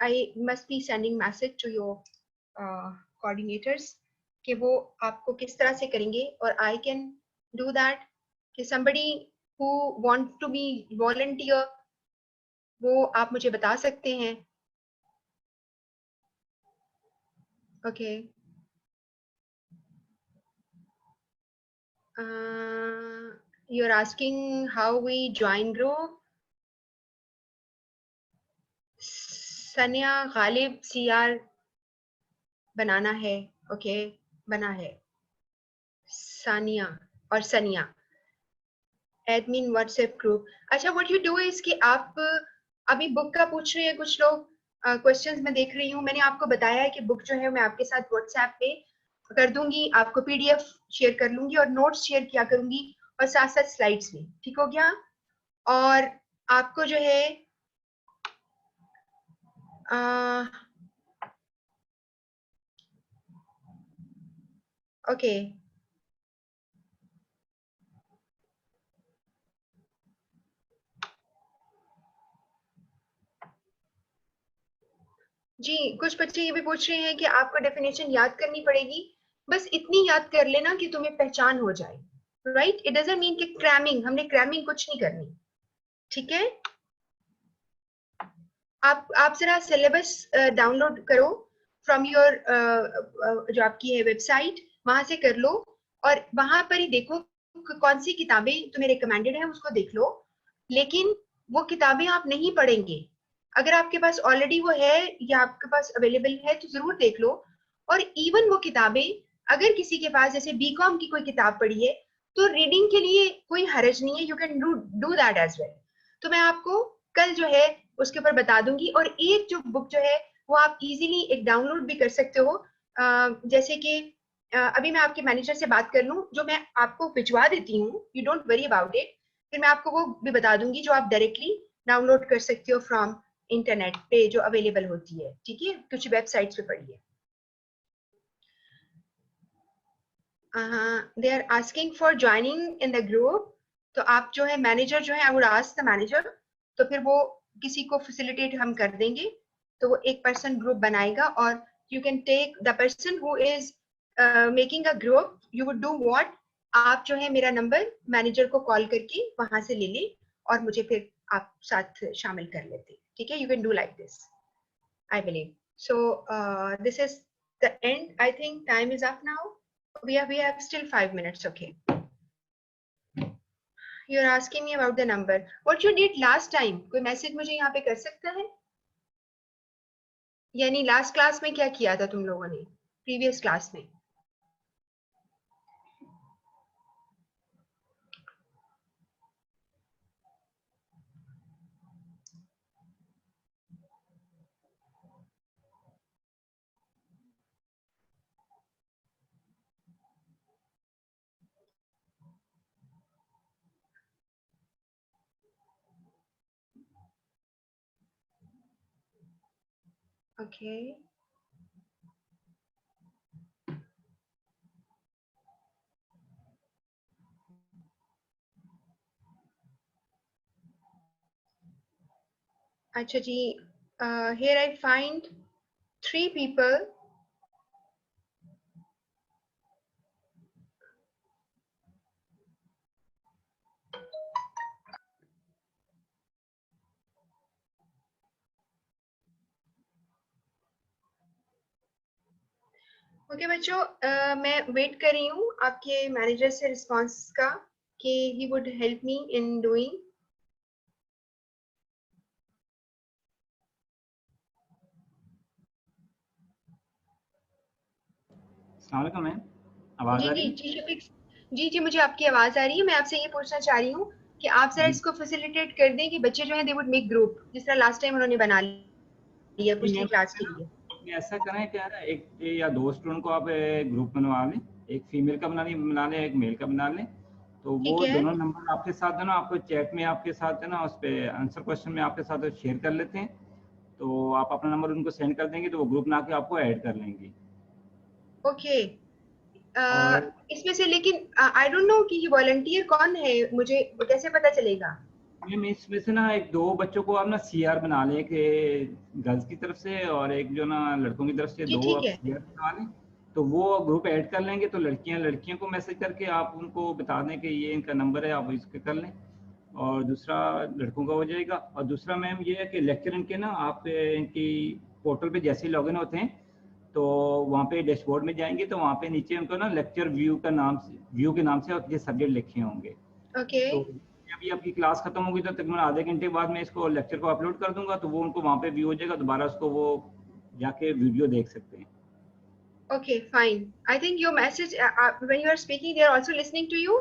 Speaker 1: I must be sending message to your coordinators कि वो आपको किस तरह से करेंगे, और आई कैन डू दैट कि somebody who want to be volunteer, वो आप मुझे बता सकते हैं। Okay, you're asking how we join group. सनिया गालिब सीआर बनाना है। ओके, बना है। सानिया और सनिया एडमिन व्हाट्सएप ग्रुप। अच्छा, व्हाट यू डू इज कि आप अभी बुक का पूछ रहे हैं कुछ लोग, क्वेश्चंस मैं देख रही हूँ। मैंने आपको बताया है कि बुक जो है मैं आपके साथ व्हाट्सएप पे कर दूंगी, आपको पीडीएफ शेयर कर लूंगी और नोट्स शेयर किया करूंगी, और साथ साथ स्लाइड्स भी, ठीक हो गया? और आपको जो है ओके, जी कुछ बच्चे ये भी पूछ रहे हैं कि आपको डेफिनेशन याद करनी पड़ेगी। बस इतनी याद कर लेना कि तुम्हें पहचान हो जाए, राइट? इट डजंट मीन कि क्रैमिंग, हमने क्रैमिंग कुछ नहीं करनी, ठीक है? आप जरा सिलेबस डाउनलोड करो फ्रॉम योर जो आपकी है वेबसाइट, वहां से कर लो, और वहां पर ही देखो कौन सी किताबें तुम्हें रिकमेंडेड है, उसको देख लो। लेकिन वो किताबें आप नहीं पढ़ेंगे, अगर आपके पास ऑलरेडी वो है या आपके पास अवेलेबल है तो जरूर देख लो। और इवन वो किताबें, अगर किसी के पास जैसे बीकॉम की कोई किताब पढ़ी है, तो रीडिंग के लिए कोई हर्ज नहीं है, you can do that as well. तो मैं आपको कल जो है उसके ऊपर बता दूंगी। और एक जो बुक जो है वो आप इजीली एक डाउनलोड भी कर सकते हो, जैसे कि अभी मैं आपके मैनेजर से बात कर लूं, जो मैं आपको भिजवा देती हूँ, you don't worry about it. फिर मैं आपको वो भी बता दूंगी जो आप डायरेक्टली डाउनलोड कर सकते हो फ्रॉम इंटरनेट पे, जो अवेलेबल होती है, ठीक है? कुछ वेबसाइट्स पे पड़ी है। They are asking for joining in the group. तो आप जो है मैनेजर जो है, I would ask the manager, तो फिर वो किसी को फैसिलिटेट हम कर देंगे, तो वो एक पर्सन ग्रुप बनाएगा, और you can take the person who is making a group, you would do what, आप जो है मेरा नंबर मैनेजर को कॉल करके वहां से ले ले, और मुझे फिर आप साथ शामिल कर लेते, ठीक है? You can do like this, I believe. So this is the end. I think time is up now. We have still 5 minutes. Okay. You're asking me about the number. What you did last time? कोई message मुझे यहाँ पे कर सकता है? यानी last class में क्या किया था तुम लोगों ने? प्रीवियस क्लास में? Okay. अच्छा जी, here I find 3 people. Okay बच्चों, मैं वेट कर रही हूँ आपके मैनेजर से रिस्पांस का कि he would help me in doing.
Speaker 2: अस्सलाम वालेकुम मैम, आवाज़
Speaker 1: जी
Speaker 2: आ
Speaker 1: जी
Speaker 2: रही है?
Speaker 1: जी शफीक, जी जी मुझे आपकी आवाज आ रही है। मैं आपसे ये पूछना चाह रही हूँ कि आप जरा
Speaker 2: जी
Speaker 1: इसको फैसिलिटेट कर दें कि बच्चे जो हैं दे वुड मेक ग्रुप, जिस तरह लास्ट टाइम उन्होंने बना लिया
Speaker 2: जी
Speaker 1: पिछली
Speaker 2: मैम,
Speaker 1: क्लास के लिए।
Speaker 2: ये ऐसा करें क्या ना, एक या दो स्टूडेंट को आप ग्रुप बनवा लें। एक फीमेल का बना लें, एक मेल का बना लें। तो
Speaker 1: ठीक
Speaker 2: वो
Speaker 1: है।
Speaker 2: दोनों नंबर आपके साथ है ना, आपको चैट में आपके साथ है ना, उस पे आंसर क्वेश्चन में आपके साथ शेयर कर लेते हैं। तो आप अपना नंबर उनको सेंड कर देंगे तो वो ग्रुप बना के आपको ऐड कर लेंगे।
Speaker 1: ओके।
Speaker 2: और
Speaker 1: इसमें से लेकिन आई डोंट नो कि ये वॉलंटियर कौन है, मुझे कैसे पता चलेगा?
Speaker 2: मैम इसमें से ना एक दो बच्चों को आप ना सीआर बना लें, एक गर्ल्स की तरफ से और एक जो ना लड़कों की तरफ से,
Speaker 1: जी
Speaker 2: दो
Speaker 1: ठीक
Speaker 2: आप
Speaker 1: है।
Speaker 2: सीआर बना लें। तो वो ग्रुप ऐड कर लेंगे, तो लड़कियां लड़कियों को मैसेज करके आप उनको बता दें कि ये इनका नंबर है, आप इसके कर लें। और दूसरा लड़कों का हो जाएगा। और दूसरा मैम ये है कि लेक्चर इनके ना आप इनकी पोर्टल पे जैसे ही लॉगिन होते हैं तो वहाँ पे डैशबोर्ड में जाएंगे तो वहाँ पे नीचे उनको ना लेक्चर व्यू का नाम से, व्यू के नाम से और ये सब्जेक्ट लिखे होंगे।
Speaker 1: ओके।
Speaker 2: तो अभी आपकी क्लास खत्म होगी तो तकरीबन आधे घंटे बाद मैं इसको लेक्चर को अपलोड कर दूंगा, तो वो उनको वहाँ पे व्यू हो जाएगा, दोबारा उसको वो जाके वीडियो देख सकते हैं।
Speaker 1: Okay, fine. I think your message, when you are speaking, they are also listening to you.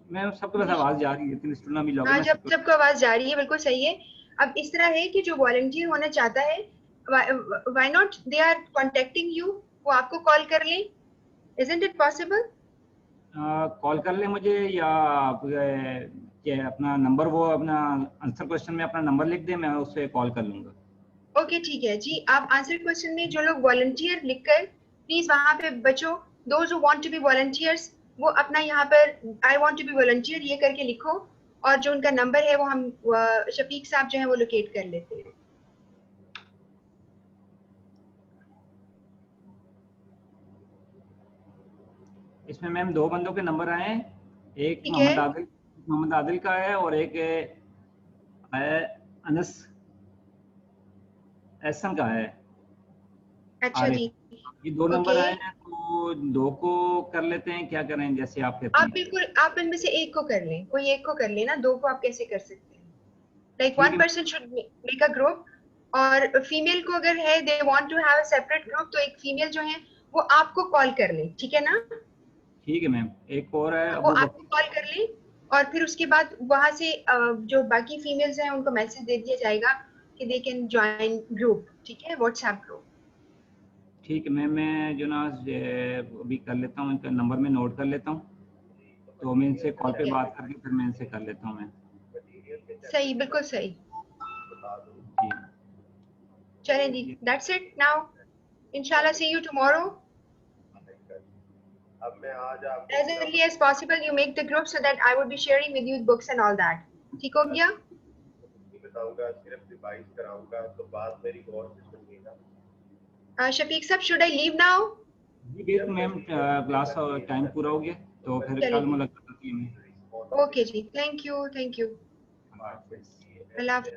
Speaker 2: मैं सबके पास
Speaker 1: जी।
Speaker 2: आवाज़ जा रही है, 3 स्टूडेंट अभी लॉग
Speaker 1: हाँ,
Speaker 2: मैं
Speaker 1: जब
Speaker 2: सबको।
Speaker 1: सबको आवाज जा रही है, बिल्कुल सही है। अब इस तरह है कि जो वॉलंटियर होना चाहता है, why not they are contacting you, वो आपको कॉल कर लें। Isn't it possible?
Speaker 2: कॉल कर ले मुझे, या आप अपना नंबर, वो अपना आंसर क्वेश्चन में अपना नंबर लिख दें, मैं उससे कॉल कर लूँगा।
Speaker 1: ओके ठीक है जी। आप आंसर क्वेश्चन में जो लोग वॉलंटियर लिखकर, प्लीज वहां पे बच्चों, those who want to be volunteers, वो अपना यहाँ पर I want to be volunteer ये करके लिखो। और जो उनका नंबर है वो हम शफीक साहब जो है वो लोकेट कर लेते हैं।
Speaker 2: इसमें मैम दो बंदों के नंबर आए हैं। एक
Speaker 1: ठीक है।
Speaker 2: मोहम्मद आदिल का है, और एक है अनस एहसन का है,
Speaker 1: अच्छा
Speaker 2: आरिफ।
Speaker 1: जी।
Speaker 2: ये दो नंबर
Speaker 1: ओके।
Speaker 2: आए हैं, तो दो को कर लेते हैं, क्या करें जैसे आप कहती
Speaker 1: आप
Speaker 2: हैं।
Speaker 1: बिल्कुल, आप इनमें से एक को कर लें, कोई एक को कर लेना, दो को आप कैसे कर सकते हैं? लाइक
Speaker 2: ठीक
Speaker 1: वन
Speaker 2: है।
Speaker 1: Person should make a group. और फीमेल को अगर है they want to have a separate group, तो एक फीमेल जो है वो आपको कॉल कर ले, ठीक है ना?
Speaker 2: ठीक है मैम, एक और है
Speaker 1: वो
Speaker 2: अबू
Speaker 1: आपको
Speaker 2: बकर।
Speaker 1: कॉल कर ले। और फिर उसके बाद वहां से जो बाकी फीमेल्स हैं उनको मैसेज दे दिया जाएगा कि दे कैन ज्वाइन ग्रुप, ठीक है, व्हाट्सएप ग्रुप।
Speaker 2: ठीक है मैम, मैं जो ना अभी कर लेता हूँ, इनका नंबर में नोट कर लेता हूँ। तो मैं इनसे कॉल
Speaker 1: ठीक
Speaker 2: पे
Speaker 1: है।
Speaker 2: बात करके फिर मैं इनसे कर लेता हूँ मैं।
Speaker 1: सही, बिल्कुल सही।
Speaker 2: जी।
Speaker 1: चलें जी, दैट्स इट नाउ। इंशाल्लाह see you tomorrow. As early as possible you make the group so that I would be sharing with you books and all that. ठीक हो गया? शफीक साहब, शुड आई लीव नाउ?
Speaker 2: जी बिल्कुल मैम, क्लास टाइम पूरा हो गया, तो फिर
Speaker 1: चले
Speaker 2: कल
Speaker 1: जी।
Speaker 2: मुलाकात होती है मैम।
Speaker 1: ओके जी, thank you, thank you.
Speaker 2: Allah हाफिज़।
Speaker 1: अल्लाह हाफिज़।